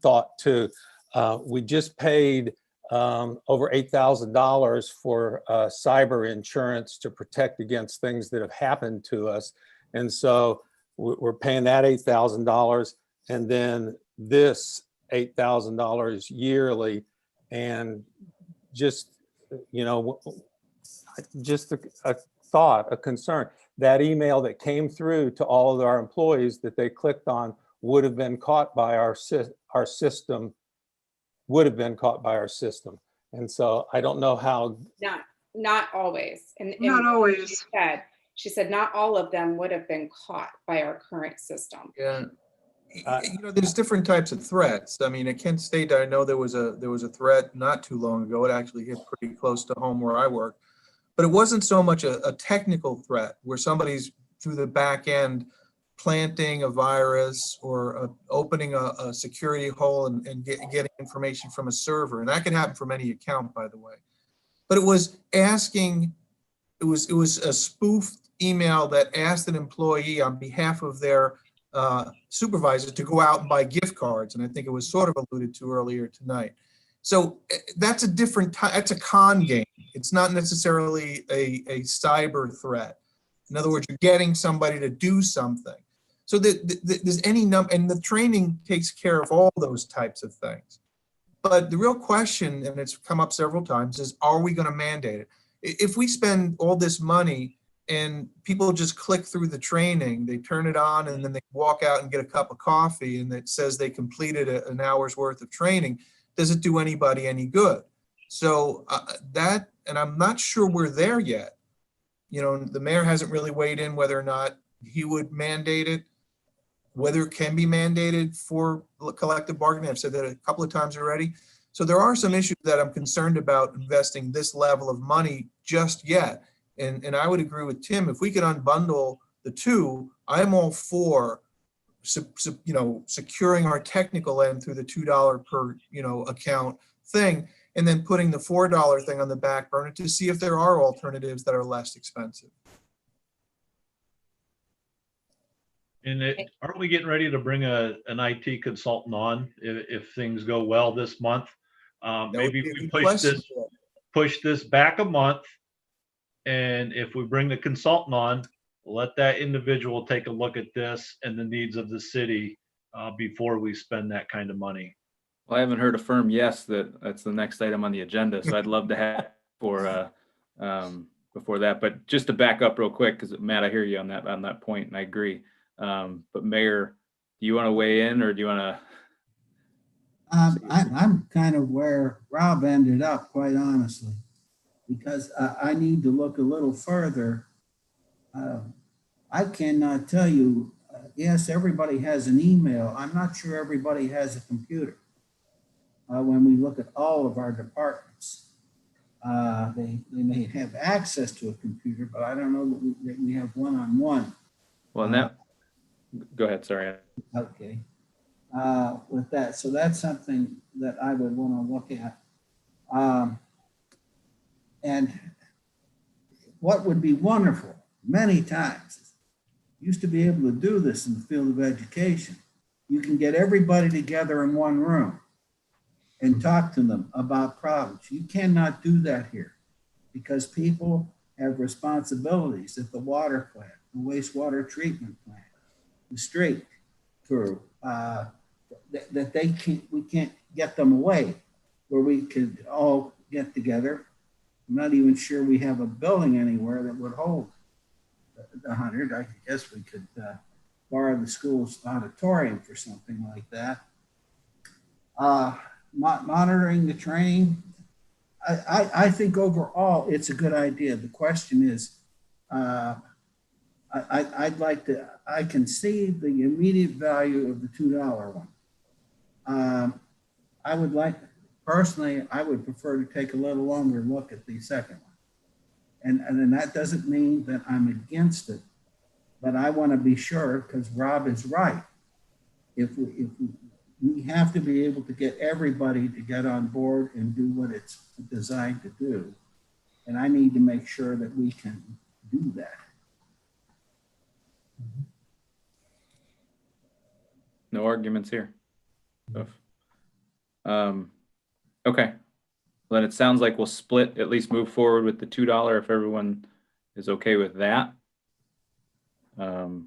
thought too. We just paid over $8,000 for cyber insurance to protect against things that have happened to us. And so we're paying that $8,000, and then this $8,000 yearly. And just, you know, just a thought, a concern, that email that came through to all of our employees that they clicked on would have been caught by our system, And so I don't know how. Not always. And Not always. She said not all of them would have been caught by our current system. Yeah. You know, there's different types of threats. I mean, at Kent State, I know there was a threat not too long ago. It actually hit pretty close to home where I work, but it wasn't so much a technical threat where somebody's through the back end planting a virus or opening a security hole and getting information from a server. And that can happen from any account, by the way. But it was asking, it was a spoofed email that asked an employee on behalf of their supervisors to go out and buy gift cards. And I think it was sort of alluded to earlier tonight. So that's a different type, that's a con game. It's not necessarily a cyber threat. In other words, you're getting somebody to do something. So there's any number, and the training takes care of all those types of things. But the real question, and it's come up several times, is are we going to mandate it? If we spend all this money and people just click through the training, they turn it on and then they walk out and get a cup of coffee and it says they completed an hour's worth of training, does it do anybody any good? So and I'm not sure we're there yet. the mayor hasn't really weighed in whether or not he would mandate it, whether it can be mandated for collective bargaining. I've said that a couple of times already. So there are some issues that I'm concerned about investing this level of money just yet. And I would agree with Tim, if we could unbundle the two, I'm all for securing our technical end through the $2 per, account thing, and then putting the $4 thing on the back burner to see if there are alternatives that are less expensive. And aren't we getting ready to bring an IT consultant on if things go well this month? Maybe we push this back a month, and if we bring the consultant on, let that individual take a look at this and the needs of the city before we spend that kind of money. Well, I haven't heard a firm yes that's the next item on the agenda, so I'd love to have for before that. But just to back up real quick, because Matt, I hear you on that point, and I agree. But Mayor, do you want to weigh in, or do you want to? I'm kind of where Rob ended up, quite honestly, because I need to look a little further. I cannot tell you, yes, everybody has an email. I'm not sure everybody has a computer. When we look at all of our departments, they may have access to a computer, but I don't know that we have one-on-one. Well, and that, go ahead, sorry. Okay. With that, so that's something that I would want to look at. And what would be wonderful many times, used to be able to do this in the field of education. You can get everybody together in one room and talk to them about problems. You cannot do that here because people have responsibilities at the water plant, the wastewater treatment plant, the street crew, that we can't get them away where we could all get together. I'm not even sure we have a building anywhere that would hold 100. I guess we could borrow the school's auditorium for something like that. Monitoring the training, I think overall it's a good idea. The question is, I'd like to, I can see the immediate value of the $2 one. I would like, personally, I would prefer to take a little longer look at the second one. And that doesn't mean that I'm against it, but I want to be sure, because Rob is right. If we have to be able to get everybody to get on board and do what it's designed to do. And I need to make sure that we can do that. No arguments here. Okay. Well, then it sounds like we'll split, at least move forward with the $2 if everyone is okay with that. So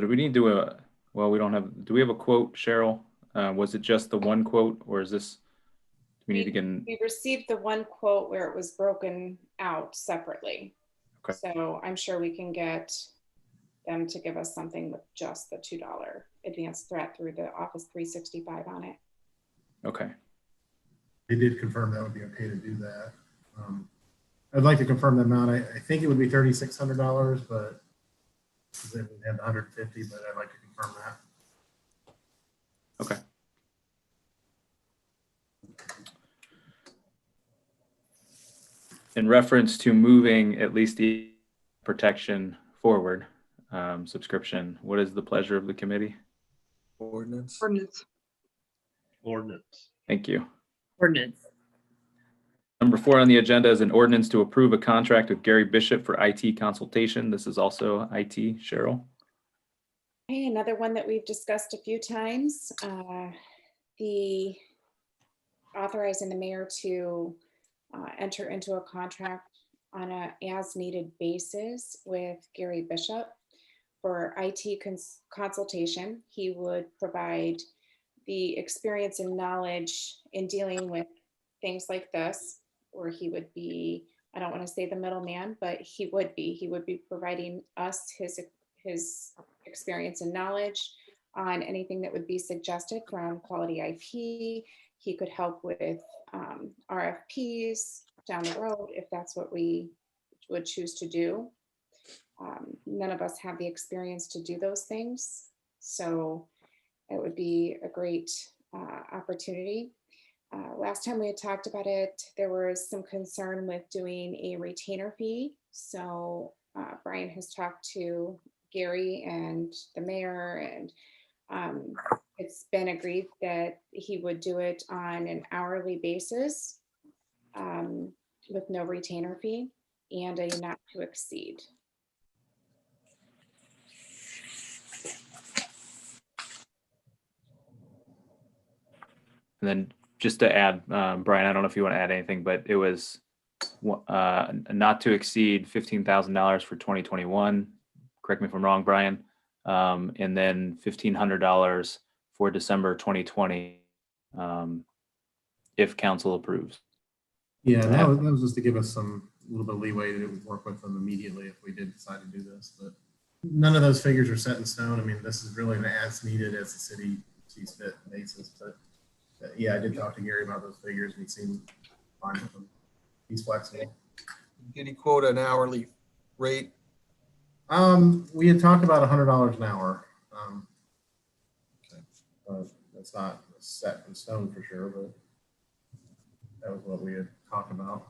do we need to, well, we don't have, do we have a quote, Cheryl? Was it just the one quote, or is this, do we need to get in? We received the one quote where it was broken out separately. Okay. So I'm sure we can get them to give us something with just the $2 advanced threat through the Office 365 on it. Okay. They did confirm that would be okay to do that. I'd like to confirm the amount. I think it would be $3,600, but they would have 150, but I'd like to confirm that. Okay. In reference to moving at least the protection forward, subscription, what is the pleasure of the committee? Ordinance. Ordinance. Thank you. Ordinance. Number 4 on the agenda is an ordinance to approve a contract with Gary Bishop for IT consultation. This is also IT. Cheryl. Hey, another one that we've discussed a few times. The authorizing the mayor to enter into a contract on a as-needed basis with Gary Bishop for IT consultation. He would provide the experience and knowledge in dealing with things like this, where he would be, I don't want to say the middleman, but he would be providing us his experience and knowledge on anything that would be suggested from Quality IP. He could help with RFPs, down the road if that's what we would choose to do. None of us have the experience to do those things, so it would be a great opportunity. Last time we had talked about it, there was some concern with doing a retainer fee. So Brian has talked to Gary and the mayor, and it's been agreed that he would do it on an hourly basis with no retainer fee and a not to exceed. And then just to add, Brian, I don't know if you want to add anything, but it was not to exceed $15,000 for 2021. Correct me if I'm wrong, Brian. And then $1,500 for December 2020, if council approves. Yeah, that was just to give us a little bit of leeway to work with them immediately if we did decide to do this. But none of those figures are set in stone. I mean, this is really an as needed as the city sees fit basis. But yeah, I did talk to Gary about those figures and he seemed fine with them. He's flexible. Did he quote an hourly rate? We had talked about $100 an hour. That's not set in stone for sure, but that was what we had talked about.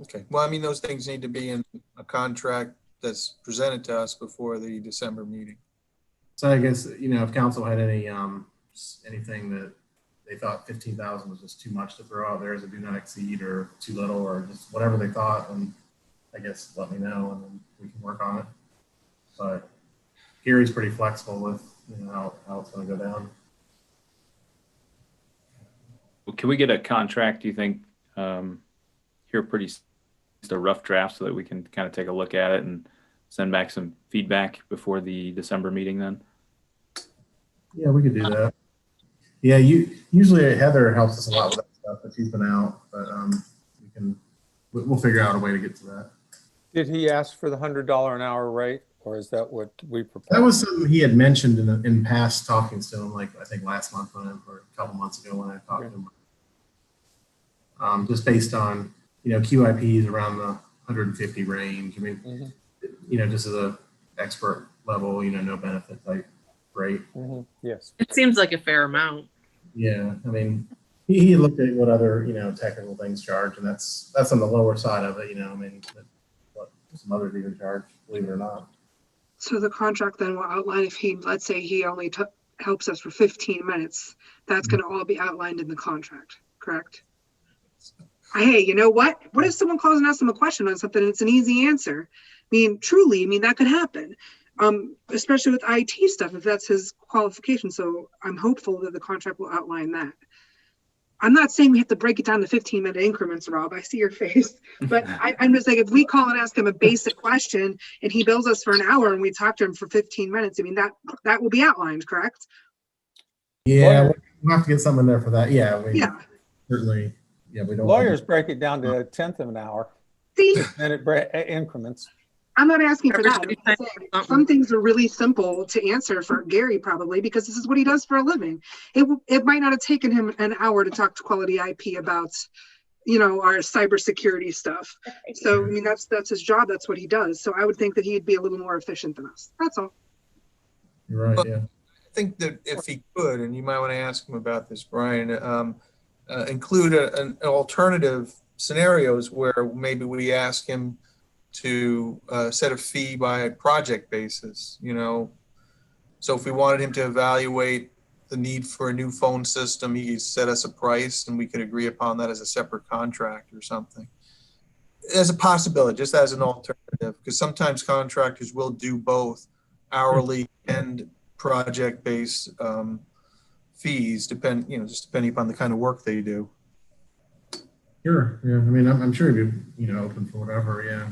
Okay. Well, I mean, those things need to be in a contract that's presented to us before the December meeting. So I guess, you know, if council had any anything that they thought 15,000 was just too much to throw out there as a do not exceed or too little or just whatever they thought, and I guess let me know and then we can work on it. But Gary's pretty flexible with, you know, how it's going to go down. Well, can we get a contract, do you think, here pretty, just a rough draft so that we can kind of take a look at it and send back some feedback before the December meeting then? Yeah, we could do that. Yeah, usually Heather helps us a lot with that stuff, but she's been out. But we'll figure out a way to get to that. Did he ask for the $100 an hour rate, or is that what we proposed? That was something he had mentioned in past talkings to him, like I think last month or a couple months ago when I talked to him. Just based on, you know, QIPs around the 150 range. I mean, you know, just as a expert level, you know, no benefit type rate. Yes. It seems like a fair amount. Yeah, I mean, he looked at what other, you know, technical things charge, and that's on the lower side of it, you know. I mean, what some others even charge, believe it or not. So the contract then will outline if he, let's say he only helps us for 15 minutes, that's going to all be outlined in the contract, correct? Hey, you know what? What if someone calls and asks them a question on something and it's an easy answer? I mean, truly, I mean, that could happen. Especially with IT stuff, if that's his qualification. So I'm hopeful that the contract will outline that. I'm not saying we have to break it down to 15-minute increments, Rob. I see your face. But I'm just like, if we call and ask him a basic question and he bills us for an hour and we talk to him for 15 minutes, I mean, that will be outlined, correct? Yeah, we'll have to get something there for that. Yeah. Yeah. Certainly. Yeah, we don't. Lawyers break it down to a tenth of an hour. See? Minute increments. I'm not asking for that. I'm saying some things are really simple to answer for Gary probably because this is what he does for a living. It might not have taken him an hour to talk to Quality IP about, you know, our cybersecurity stuff. So I mean that's his job. That's what he does. So I would think that he'd be a little more efficient than us. That's all. You're right. Yeah. I think that if he could, and you might want to ask him about this, Brian, include an alternative scenarios where maybe we ask him to set a fee by a project basis, you know. So if we wanted him to evaluate the need for a new phone system, he set us a price and we could agree upon that as a separate contract or something. As a possibility, just as an alternative, because sometimes contractors will do both hourly and project-based fees, just depending upon the kind of work they do. Sure. Yeah. I mean, I'm sure he'd be, you know, open for whatever. Yeah,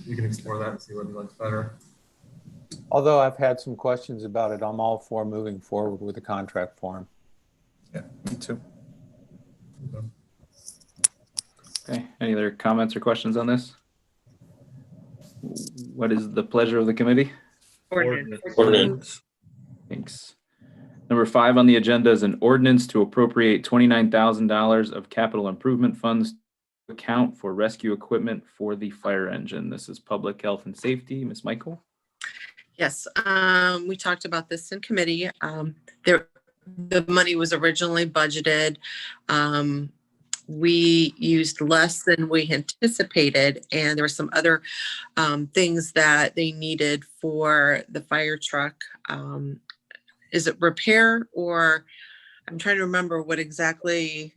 we can explore that and see what he likes better. Although I've had some questions about it, I'm all for moving forward with the contract form. Yeah, me too. Okay. Any other comments or questions on this? What is the pleasure of the committee? Ordinance. Thanks. Number 5 on the agenda is an ordinance to appropriate $29,000 of capital improvement funds account for rescue equipment for the fire engine. This is public health and safety. Ms. Michael? Yes, we talked about this in committee. The money was originally budgeted. We used less than we anticipated, and there were some other things that they needed for the fire truck. Is it repair, or I'm trying to remember what exactly,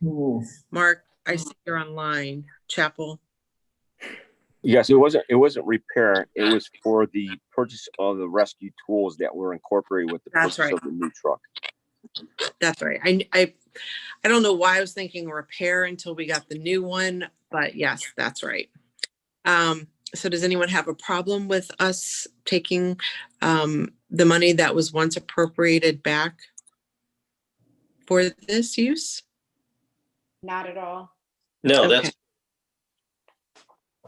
Mark, I see you're online, Chapel. Yes, it wasn't repair. It was for the purchase of the rescue tools that were incorporated with the purchase of the new truck. That's right. I don't know why I was thinking repair until we got the new one, but yes, that's right. So does anyone have a problem with us taking the money that was once appropriated back for this use? Not at all. No, Okay. that's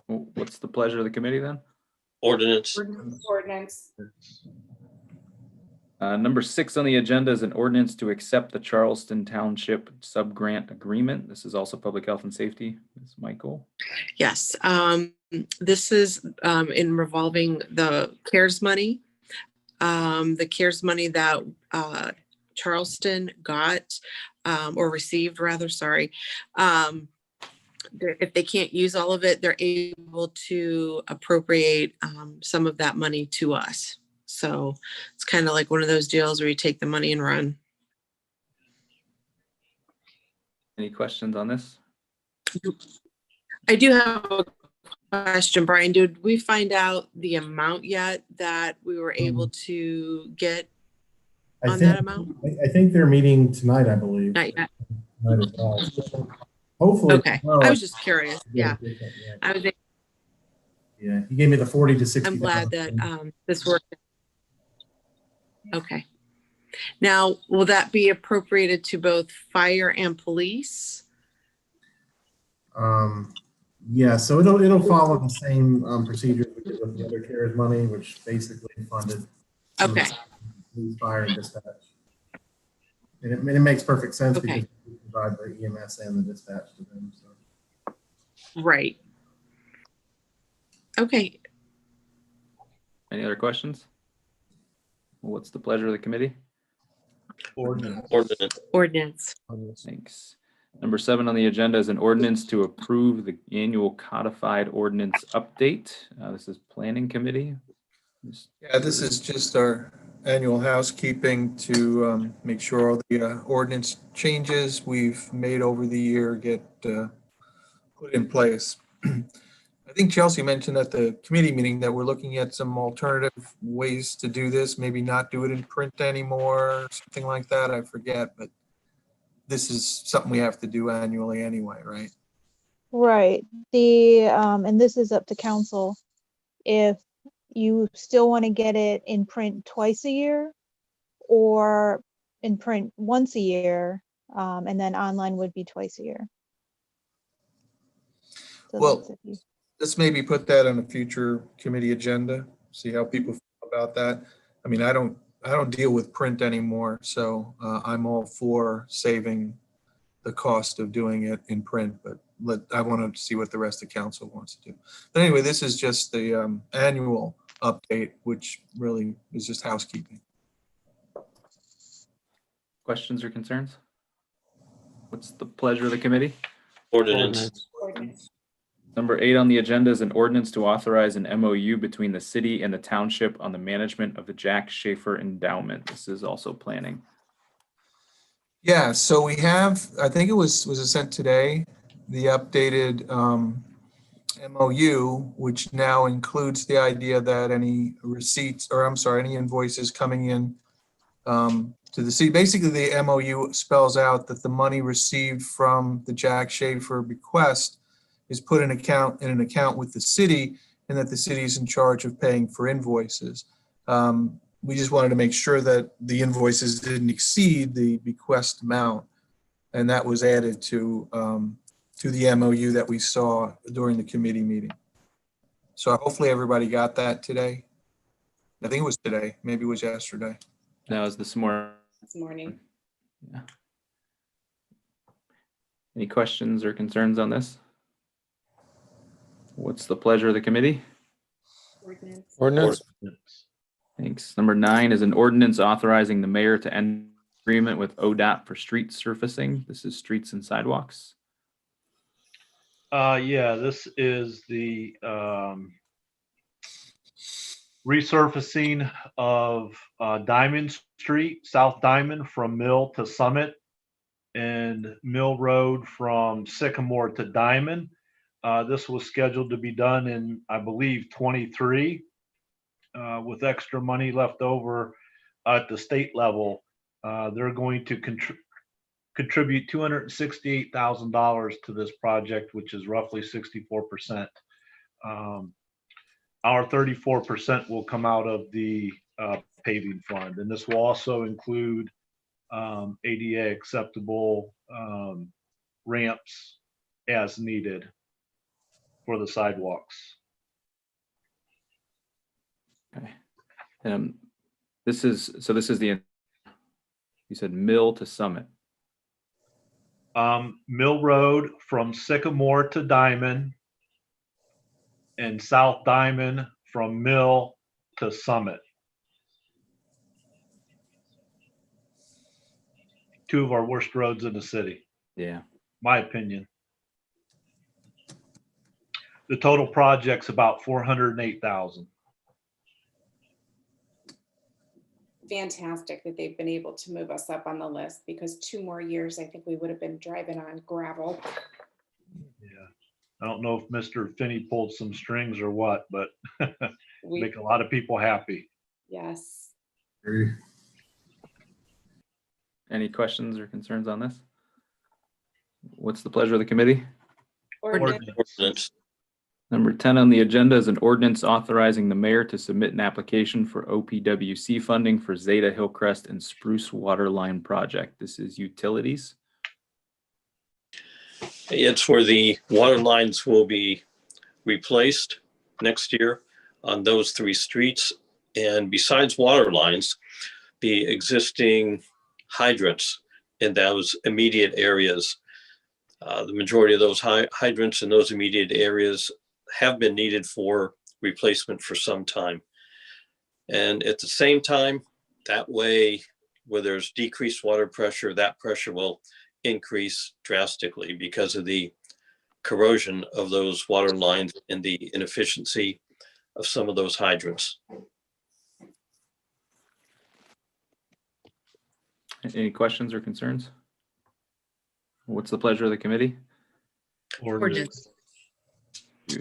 What's the pleasure of the committee then? ordinance. Ordinance. Number 6 on the agenda is an ordinance to accept the Charleston Township sub-grant agreement. This is also public health and safety. Ms. Michael? Yes, this is in revolving the CARES money. The CARES money that Charleston got or received rather, sorry. If they can't use all of it, they're able to appropriate some of that money to us. So it's kind of like one of those deals where you take the money and run. Any questions on this? I do have a question, Brian. Did we find out the amount yet that we were able to get on that amount? I think they're meeting tonight, I believe. Not yet. Tonight as well. So hopefully. Okay. tomorrow- I was just curious. Yeah. I was. Yeah, he gave me the 40 to 60. I'm glad that this worked. Okay. Now, will that be appropriated to both fire and police? Yeah, so it'll follow the same procedure we did with the other CARES money, which basically funded some of Okay. the police, fire, and dispatch. And it makes perfect sense Okay. because we provide the EMS and the dispatch to them. So. Right. Okay. Any other questions? What's the pleasure of the committee? Ordinance. Ordinance. Thanks. Number 7 on the agenda is an ordinance to approve the annual codified ordinance update. This is planning committee. Yeah, this is just our annual housekeeping to make sure all the ordinance changes we've made over the year get put in place. I think Chelsea mentioned at the committee meeting that we're looking at some alternative ways to do this, maybe not do it in print anymore, something like that. I forget, but this is something we have to do annually anyway, right? Right. And this is up to council. If you still want to get it in print twice a year or in print once a year, and then online would be twice a year. So Well, let's maybe put that on a future committee agenda, see how people feel about that. I mean, I don't deal with print anymore, so I'm all for saving the cost of doing it in print, but I want to see what the rest of council wants to do. But anyway, this is just the annual update, which really is just housekeeping. Questions or concerns? What's the pleasure of the committee? Ordinance. Number 8 on the agenda is an ordinance to authorize an MOU between the city and the township on the management of the Jack Schaefer Endowment. This is also planning. Yeah, so we have, I think it was sent today, the updated MOU, which now includes the idea that any receipts, or I'm sorry, any invoices coming in to the city. Basically, the MOU spells out that the money received from the Jack Schaefer bequest is put in an account with the city, and that the city is in charge of paying for invoices. We just wanted to make sure that the invoices didn't exceed the bequest amount, and that was added to the MOU that we saw during the committee meeting. So hopefully everybody got that today. I think it was today, maybe it was yesterday. That was this morning. This morning. Yeah. Any questions or concerns on this? What's the pleasure of the committee? Ordinance. Thanks. Number 9 is an ordinance authorizing the mayor to end agreement with ODOT for street surfacing. This is streets and sidewalks. Yeah, this is the resurfacing of Diamond Street, South Diamond from Mill to Summit, and Mill Road from Sycamore to Diamond. This was scheduled to be done in, I believe, 23, with extra money left over at the state level. They're going to contribute $268,000 to this project, which is roughly 64%. Our 34% will come out of the paving fund, and this will also include ADA acceptable ramps as needed for the sidewalks. Okay. This is the, you said Mill to Summit. Mill Road from Sycamore to Diamond, and South Diamond from Mill to Summit. Two of our worst roads in the city. Yeah. My opinion. The total project's about $408,000. Fantastic that they've been able to move us up on the list, because 2 more years, I think we would have been driving on gravel. Yeah. I don't know if Mr. Finney pulled some strings or what, but make a lot of people happy. Yes. Any questions or concerns on this? What's the pleasure of the committee? Ordinance. Number 10 on the agenda is an ordinance authorizing the mayor to submit an application for OPWC funding for Zeta Hillcrest and Spruce Water Line project. This is utilities. It's where the water lines will be replaced next year on those 3 streets. And besides water lines, the existing hydrants in those immediate areas, the majority of those hydrants in those immediate areas have been needed for replacement for some time. And at the same time, that way, where there's decreased water pressure, that pressure will increase drastically because of the corrosion of those water lines and the inefficiency of some of those hydrants. Any questions or concerns? What's the pleasure of the committee? Ordinance.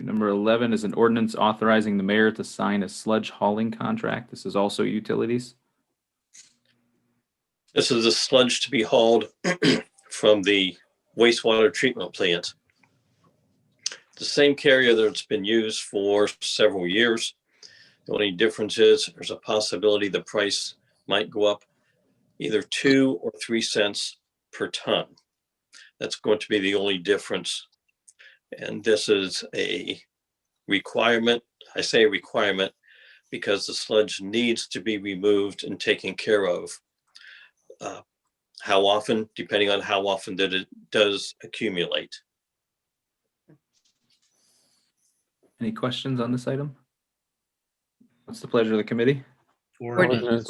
Number 11 is an ordinance authorizing the mayor to sign a sludge hauling contract. This is also utilities. This is the sludge to be hauled from the wastewater treatment plant. The same carrier that's been used for several years. The only difference is there's a possibility the price might go up either 2 or 3 cents per ton. That's going to be the only difference. And this is a requirement. I say requirement because the sludge needs to be removed and taken care of. How often, depending on how often that it does accumulate. Any questions on this item? What's the pleasure of the committee? Ordinance.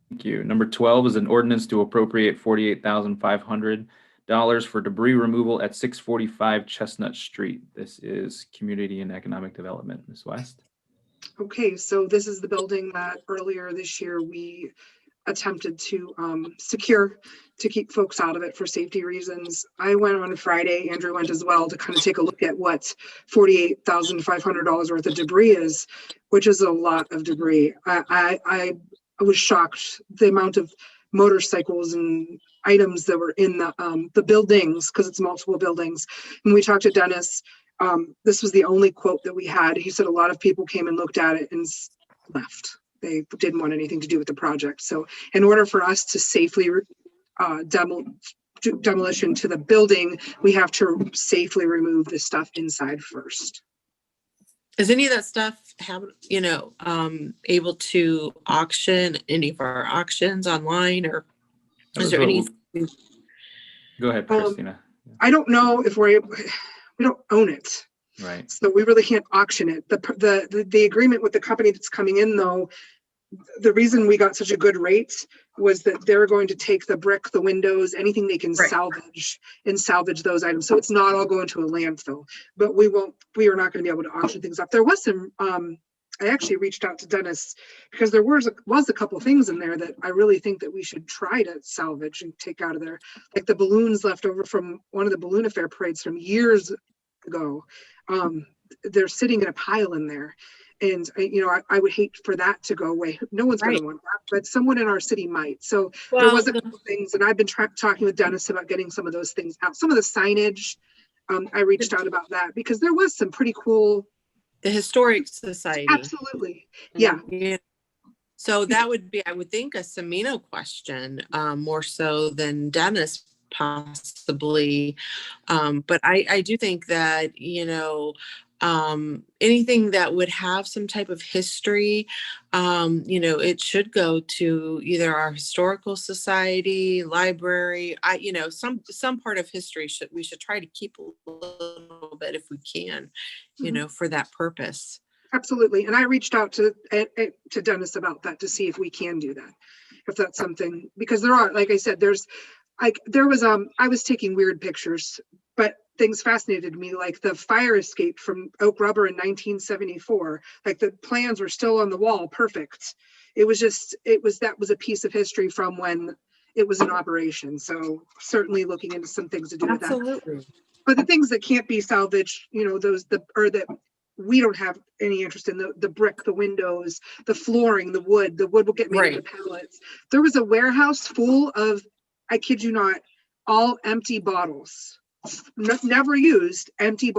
Thank you. Number 12 is an ordinance to appropriate $48,500 for debris removal at 645 Chestnut Street. This is Community and Economic Development. Ms. West. Okay, so this is the building that earlier this year we attempted to secure to keep folks out of it for safety reasons. I went on Friday, Andrew went as well, to kind of take a look at what $48,500 worth of debris is, which is a lot of debris. I was shocked the amount of motorcycles and items that were in the buildings, because it's multiple buildings. When we talked to Dennis, this was the only quote that we had. He said a lot of people came and looked at it and left. They didn't want anything to do with the project. So in order for us to safely do demolition to the building, we have to safely remove the stuff inside first. Is any of that stuff able to auction any of our auctions online, or is there any? Go ahead, Christina. I don't know if we don't own it. Right. So we really can't auction it. The agreement with the company that's coming in, though, the reason we got such a good rate was that they're going to take the brick, the windows, anything they can salvage and salvage those items. So it's not all going to a landfill, but we are not going to be able to auction things up. There was some, I actually reached out to Dennis because there was a couple things in there that I really think that we should try to salvage and take out of there. Like the balloons left over from one of the balloon affair parades from years ago. They're sitting in a pile in there. And I would hate for that to go away. No one's going to want that, but someone in our city might. So there was a couple things, and I've been talking with Dennis about getting some of those things out. Some of the signage, I reached out about that because there was some pretty cool. The Historic Society. Absolutely, yeah. So that would be, I would think, a Semino question, more so than Dennis possibly. But I do think that anything that would have some type of history, it should go to either our historical society, library. Some part of history we should try to keep a little bit if we can, for that purpose. Absolutely. And I reached out to Dennis about that to see if we can do that, if that's something, because there are, like I said, I was taking weird pictures, but things fascinated me, like the fire escape from Oak Rubber in 1974. Like the plans were still on the wall, perfect. That was a piece of history from when it was in operation. So certainly looking into some things to do with that. Absolutely. But the things that can't be salvaged, that we don't have any interest in, the brick, the windows, the flooring, the wood will get made into pallets. There was a warehouse full of, I kid you not, all empty bottles. Never used, empty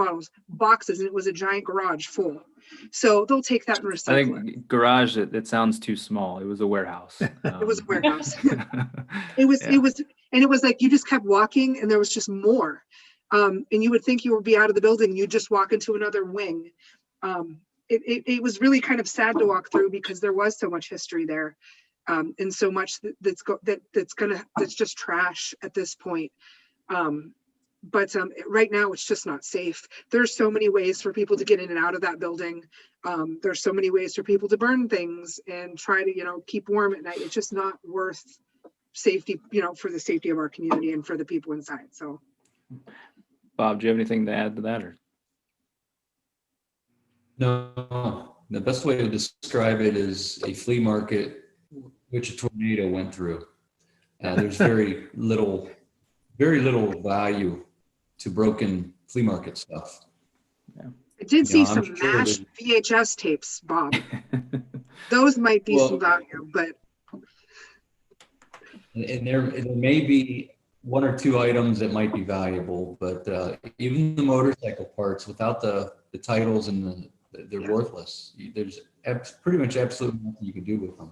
boxes, and it was a giant garage full. So they'll take that and recycle I think garage, it sounds too small. It was a warehouse. It was a warehouse. It was like you just kept walking and there was just more. And you would think you would be out of the building, you just walk into another wing. It was really kind of sad to walk through because there was so much history there. And so much that's just trash at this point. But right now it's just not safe. There's so many ways for people to get in and out of that building. There's so many ways for people to burn things and try to, keep warm at night. It's just not worth safety, for the safety of our community and for the people inside. So, Bob, do you have anything to add to that? Or? No, the best way to describe it is a flea market which a tornado went through. There's very little value to broken flea market stuff. Yeah. I did see some mashed VHS tapes, Bob. Those might be some value, but. And there may be one or two items that might be valuable, but even the motorcycle parts, without the titles and they're worthless. There's pretty much absolutely nothing you can do with them.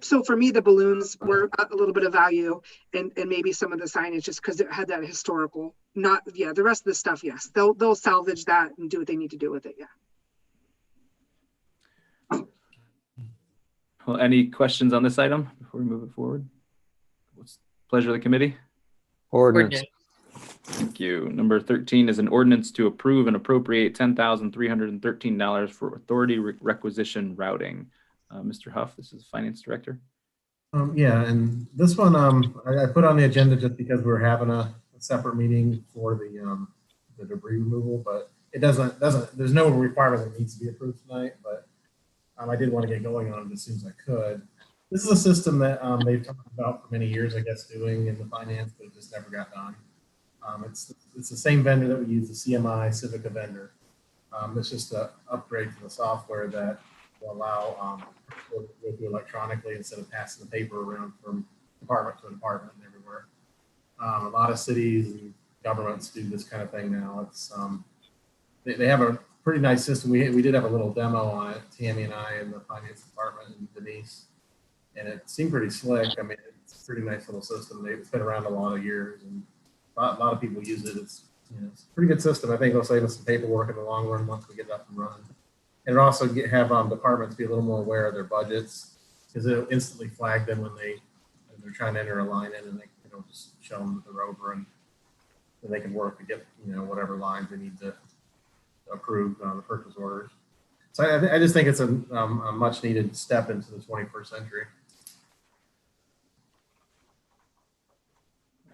So for me, the balloons were a little bit of value, and maybe some of the signage just because it had that historical. The rest of the stuff, yes, they'll salvage that and do what they need to do with it. Yeah. Well, any questions on this item before we move it forward? What's the pleasure of the committee? Ordinance. Thank you. Number 13 is an ordinance to approve and appropriate $10,313 for authority requisition routing. Mr. Huff, this is Finance Director. Yeah, and this one I put on the agenda just because we're having a separate meeting for the debris removal, but it doesn't. There's no requirement that it needs to be approved tonight. But I did want to get going on it as soon as I could. This is a system that they've talked about for many years, I guess, doing in the finance, but it just never got done. It's the same vendor that we use, the CMI Civica vendor. It's just an upgrade to the software that will allow people to go through electronically instead of passing the paper around from department to department and everywhere. A lot of cities and governments do this kind of thing now. It's they have a pretty nice system. We did have a little demo on it, Tammy and I in the finance department and Denise, and it seemed pretty slick. I mean, it's a pretty nice little system. It's been around a lot of years, and a lot of people use it. It's it's a pretty good system. I think it'll save us some paperwork in the long run once we get it up and running. And it'll also have departments be a little more aware of their budgets, because it'll instantly flag them when they're trying to enter a line in, and it'll just show them that they're over, and they can work to get whatever lines they need to approved the purchase orders. So I just think it's a much needed step into the 21st century.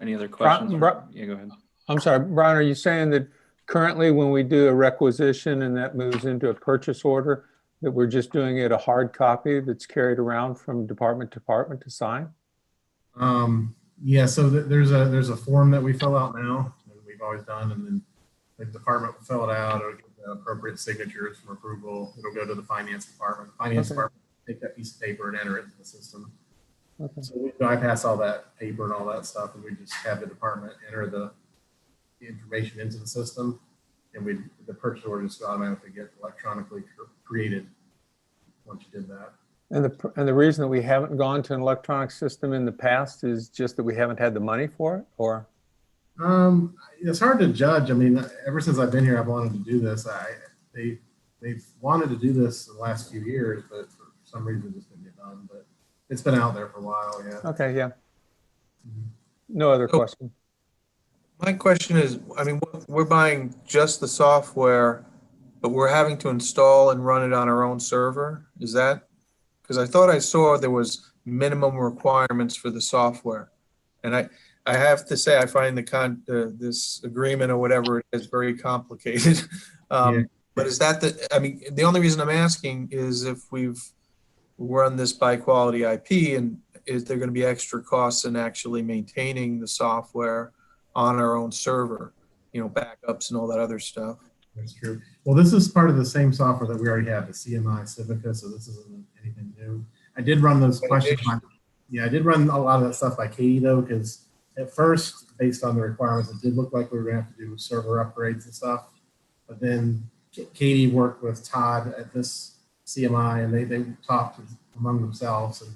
Any other questions? Yeah, go ahead. I'm sorry, Brian, are you saying that currently when we do a requisition and that moves into a purchase order, that we're just doing it a hard copy that's carried around from department to department to sign? Yeah, so there's a form that we fill out now, and we've always done, and then the department will fill it out. It'll get the appropriate signatures for approval. It'll go to the finance department. The finance department will take that piece of paper and enter it into the system. Okay. So we bypass all that paper and all that stuff, and we just have the department enter the information into the system, and the purchase order just automatically get electronically created once you did that. And the reason that we haven't gone to an electronic system in the past is just that we haven't had the money for it, or? It's hard to judge. I mean, ever since I've been here, I've wanted to do this. They've wanted to do this the last few years, but for some reason it just didn't get done. But it's been out there for a while, yeah. Okay, yeah. No other question. My question is, I mean, we're buying just the software, but we're having to install and run it on our own server. Is that? Because I thought I saw there was minimum requirements for the software. And I have to say, I find this agreement or whatever it is very complicated. But is that I mean, the only reason I'm asking is if we've run this by Quality IP, and is there going to be extra costs in actually maintaining the software on our own server, you know, backups and all that other stuff? That's true. Well, this is part of the same software that we already have, the CMI Civica, so this isn't anything new. I did run those questions. I did run a lot of that stuff by Katie, though, because at first, based on the requirements, it did look like we were going to have to do server upgrades and stuff. But then Katie worked with Todd at this CMI, and they talked among themselves and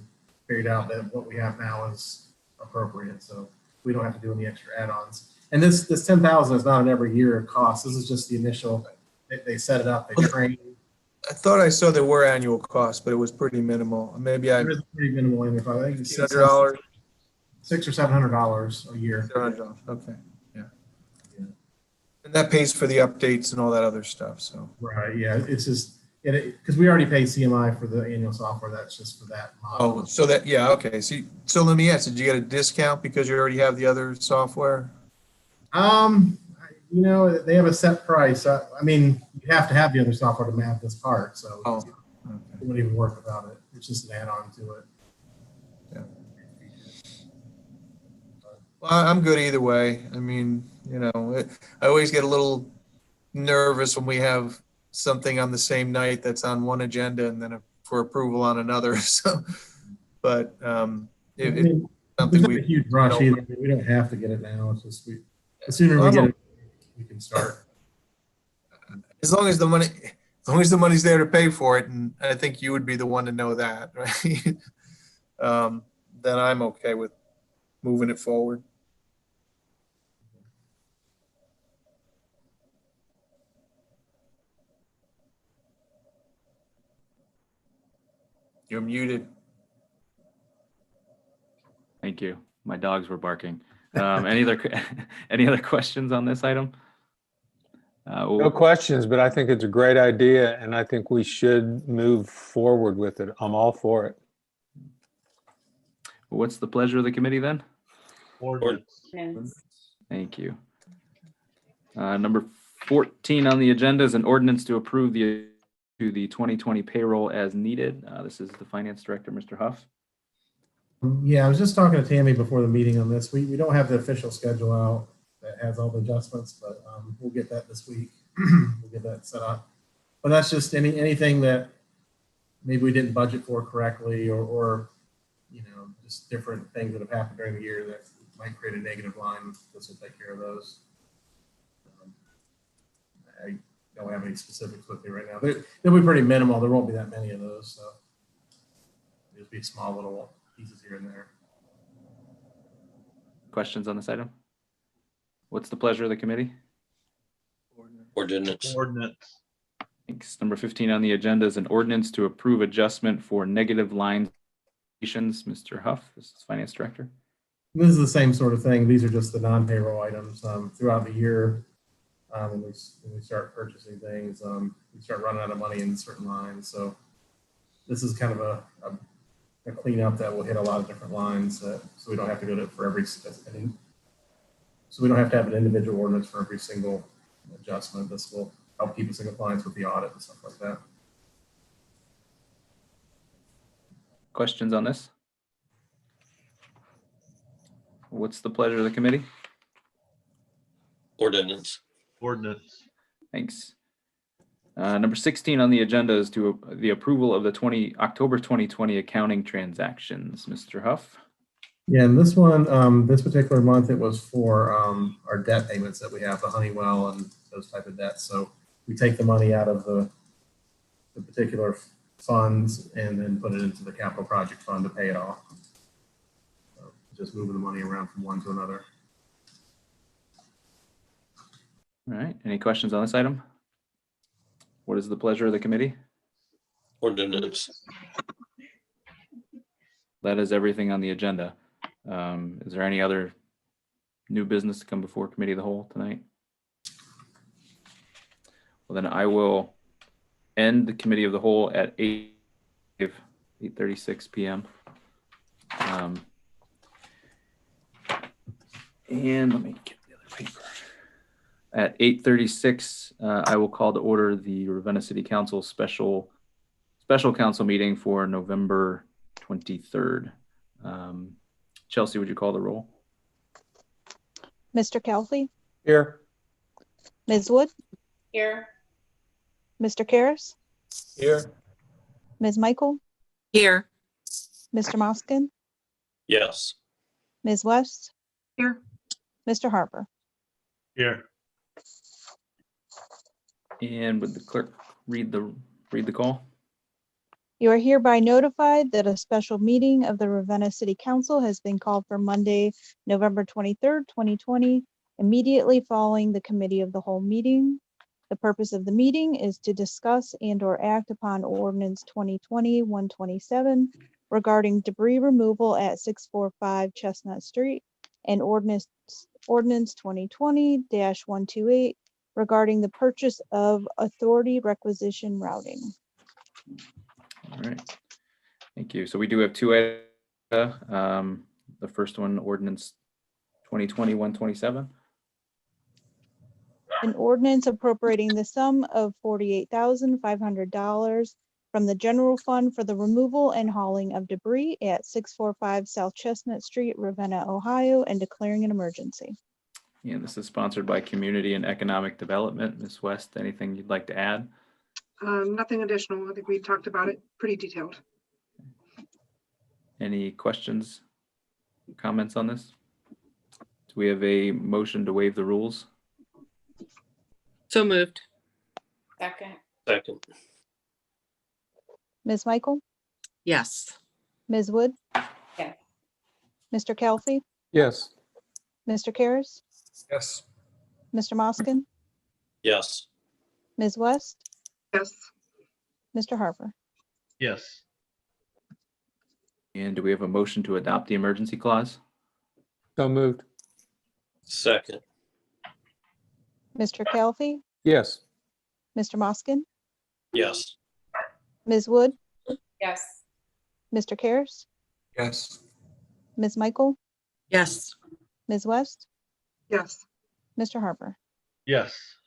figured out that what we have now is appropriate. So we don't have to do any extra add-ons. And this 10,000 is not an every year cost. This is just the initial. They set it up. They train. I thought I saw there were annual costs, but it was pretty minimal. Maybe It is pretty minimal. In I think it's $600, $600 or $700 a year. $700. Okay, yeah. And that pays for the updates and all that other stuff. So Right. Yeah. It's just because we already pay CMI for the annual software. That's just for that model. oh, so that okay. So let me ask: did you get a discount because you already have the other software? You know, they have a set price. I mean, you have to have the other software to map this part, so it wouldn't even work without it. It's just an add-on to it. Yeah. Well, I'm good either way. I mean, you know, I always get a little nervous when we have something on the same night that's on one agenda and then for approval on another. So, but it's something we a huge rush either. We don't have to get it now. It's just the sooner we get it, we can start. As long as the money's there to pay for it, and I think you would be the one to know that, right? Then I'm okay with moving it forward. You're muted. Thank you. My dogs were barking. Any other questions on this item? No questions, but I think it's a great idea, and I think we should move forward with it. I'm all for it. What's the pleasure of the committee then? Ordinance. Thank you. Number 14 on the agenda is an ordinance to approve the 2020 payroll as needed. This is the finance director, Mr. Huff. Yeah, I was just talking to Tammy before the meeting on this. We don't have the official schedule out that has all the adjustments, but we'll get that this week. We'll get that set up. But that's just anything that maybe we didn't budget for correctly, or you know, just different things that have happened during the year that might create a negative line. This will take care of those. I don't have any specifics with me right now. They'll be pretty minimal. There won't be that many of those, so it'll be small little pieces here and there. Questions on this item? What's the pleasure of the committee? Ordinance. Thanks. Number 15 on the agenda is an ordinance to approve adjustment for negative line stations. Mr. Huff, this is finance director. This is the same sort of thing. These are just the non-payroll items throughout the year. When we start purchasing things, we start running out of money in certain lines. So this is kind of a cleanup that will hit a lot of different lines, so we don't have to go to for every, so we don't have to have an individual ordinance for every single adjustment. This will help keep us in compliance with the audit and stuff like that. Questions on this? What's the pleasure of the committee? Ordinance. Ordinance. Thanks. Number 16 on the agenda is to the approval of the October 2020 accounting transactions. Mr. Huff? Yeah, and this one, this particular month, it was for our debt payments that we have, the Honeywell and those type of debts. So we take the money out of the particular funds and then put it into the capital project fund to pay it off. So just moving the money around from one to another. All right, any questions on this item? What is the pleasure of the committee? Ordinance. That is everything on the agenda. Is there any other new business to come before committee of the whole tonight? Well, then I will end the committee of the whole at 8:36 p.m. And let me get the other paper. At 8:36, I will call to order the Ravenna City Council special council meeting for November 23rd. Chelsea, would you call the roll? Mr. Kelfy, Here. Ms. Wood, Here. Mr. Karas, Here. Ms. Michael, Here. Mr. Moskin, Yes. Ms. West, Here. Mr. Harper. Here. And would the clerk read the call? You are hereby notified that a special meeting of the Ravenna City Council has been called for Monday, November 23rd, 2020, immediately following the committee of the whole meeting. The purpose of the meeting is to discuss and/or act upon ordinance 2020-127 regarding debris removal at 645 Chestnut Street and ordinance 2020-128 regarding the purchase of authority requisition routing. All right, thank you. So we do have two items. The first one, ordinance 2020-127. An ordinance appropriating the sum of $48,500 from the general fund for the removal and hauling of debris at 645 South Chestnut Street, Ravenna, Ohio, and declaring an emergency. And this is sponsored by Community and Economic Development. Ms. West, anything you'd like to add? Nothing additional. I think we talked about it pretty detailed. Any questions, comments on this? Do we have a motion to waive the rules? So moved. Second. Second. Ms. Michael, Yes. Ms. Wood, Yes. Mr. Kelfy, Yes. Mr. Karas, Yes. Mr. Moskin, Yes. Ms. West, Yes. Mr. Harper. Yes. And do we have a motion to adopt the emergency clause? So moved. Second. Mr. Kelfy, Yes. Mr. Moskin, Yes. Ms. Wood, Yes. Mr. Karas, Yes. Ms. Michael, Yes. Ms. West, Yes. Mr. Harper. Yes.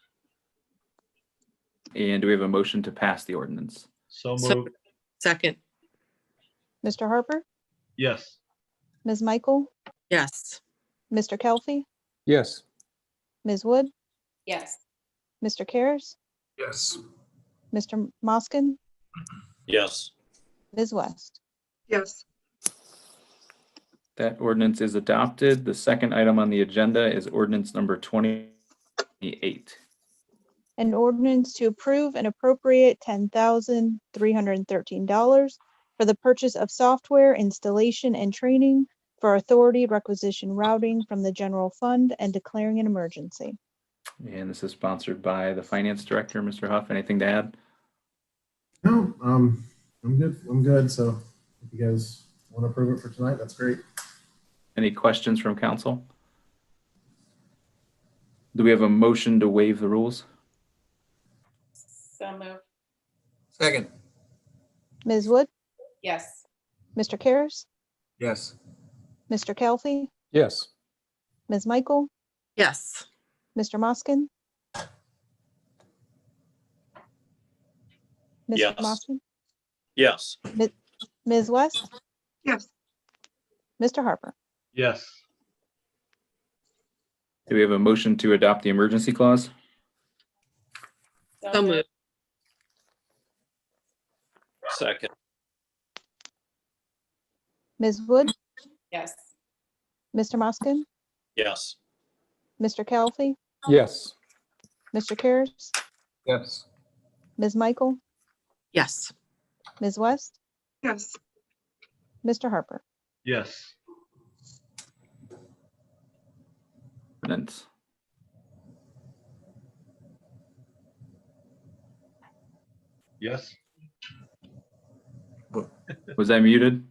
And do we have a motion to pass the ordinance? So So- moved. Second. Mr. Harper, Yes. Ms. Michael, Yes. Mr. Kelfy, Yes. Ms. Wood, Yes. Mr. Karas, Yes. Mr. Moskin, Yes. Ms. West. Yes. That ordinance is adopted. The second item on the agenda is ordinance number 28. An ordinance to approve and appropriate $10,313 for the purchase of software installation and training for authority requisition routing from the general fund and declaring an emergency. And this is sponsored by the finance director, Mr. Huff. Anything to add? No, I'm good. I'm good. So if you guys want to approve it for tonight, that's great. Any questions from council? Do we have a motion to waive the rules? So move. Second. Ms. Wood, Yes. Mr. Cares, Yes. Mr. Kelfi, Yes. Ms. Michael, Yes. Mr. Moskin. Mr. Yes. Moskin, Yes. Ms. West, Yes. Mr. Harper. Yes. Do we have a motion to adopt the emergency clause? So moved. Second. Ms. Wood, Yes. Mr. Moskin, Yes. Mr. Kelfi, Yes. Mr. Cares, Yes. Ms. Michael, Yes. Ms. West, Yes. Mr. Harper. Yes. Ordinance. Yes. Was I muted?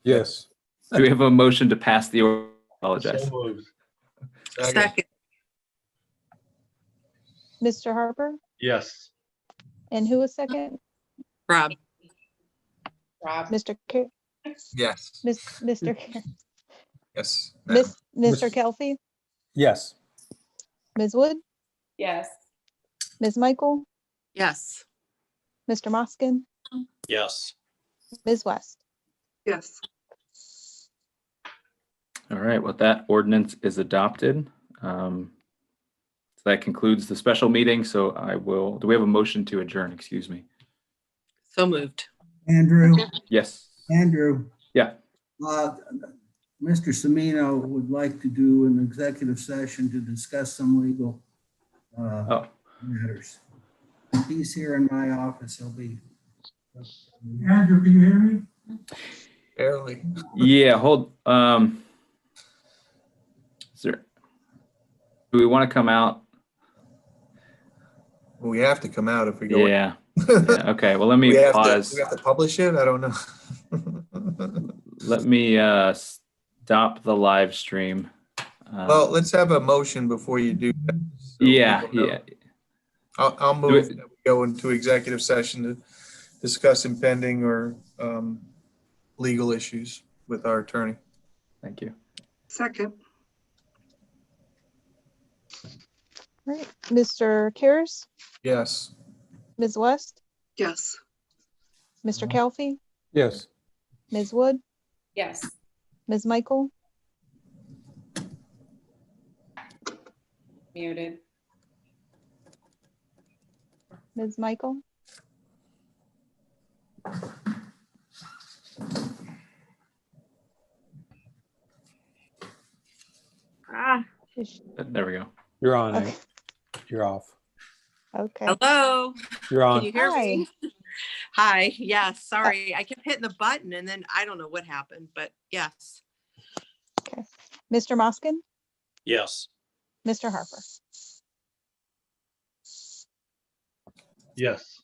Yes. Do we have a motion to pass the order? Apologize. So moved. Second. Mr. Harper, Yes. and who was second? Rob. Rob. Mr. Cares, Yes. Mr. Cares, Yes. Mr. Kelfi, Yes. Ms. Wood, Yes. Ms. Michael, Yes. Mr. Moskin, Yes. Ms. West. Yes. All right, well, that ordinance is adopted. So that concludes the special meeting. So do we have a motion to adjourn? Excuse me. So moved. Andrew, Yes. Andrew, Yeah. Mr. Semino would like to do an executive session to discuss some legal matters. If he's here in my office, he'll be. Andrew, can you hear me? Barely. Yeah, do we want to come out? We have to come out if we go. Yeah. Yeah, okay, well, let me pause. We have to publish it? I don't know. Let me stop the live stream. Well, let's have a motion before you do that. So Yeah, people know. yeah. I'll move that we go into executive session to discuss impending or legal issues with our attorney. Thank you. Second. All right, Mr. Cares, Yes. Ms. West, Yes. Mr. Kelfi, Yes. Ms. Wood, Yes. Ms. Michael, Muted. Ms. Michael, There we go. You're on. Okay. Nate. You're off. Okay. Hello. You're on. Can you hear Hi. me? Hi. Yes. Sorry. I kept hitting the button and then I don't know what happened, but yes. Okay. Mr. Moskin, Yes. Mr. Harper. Yes.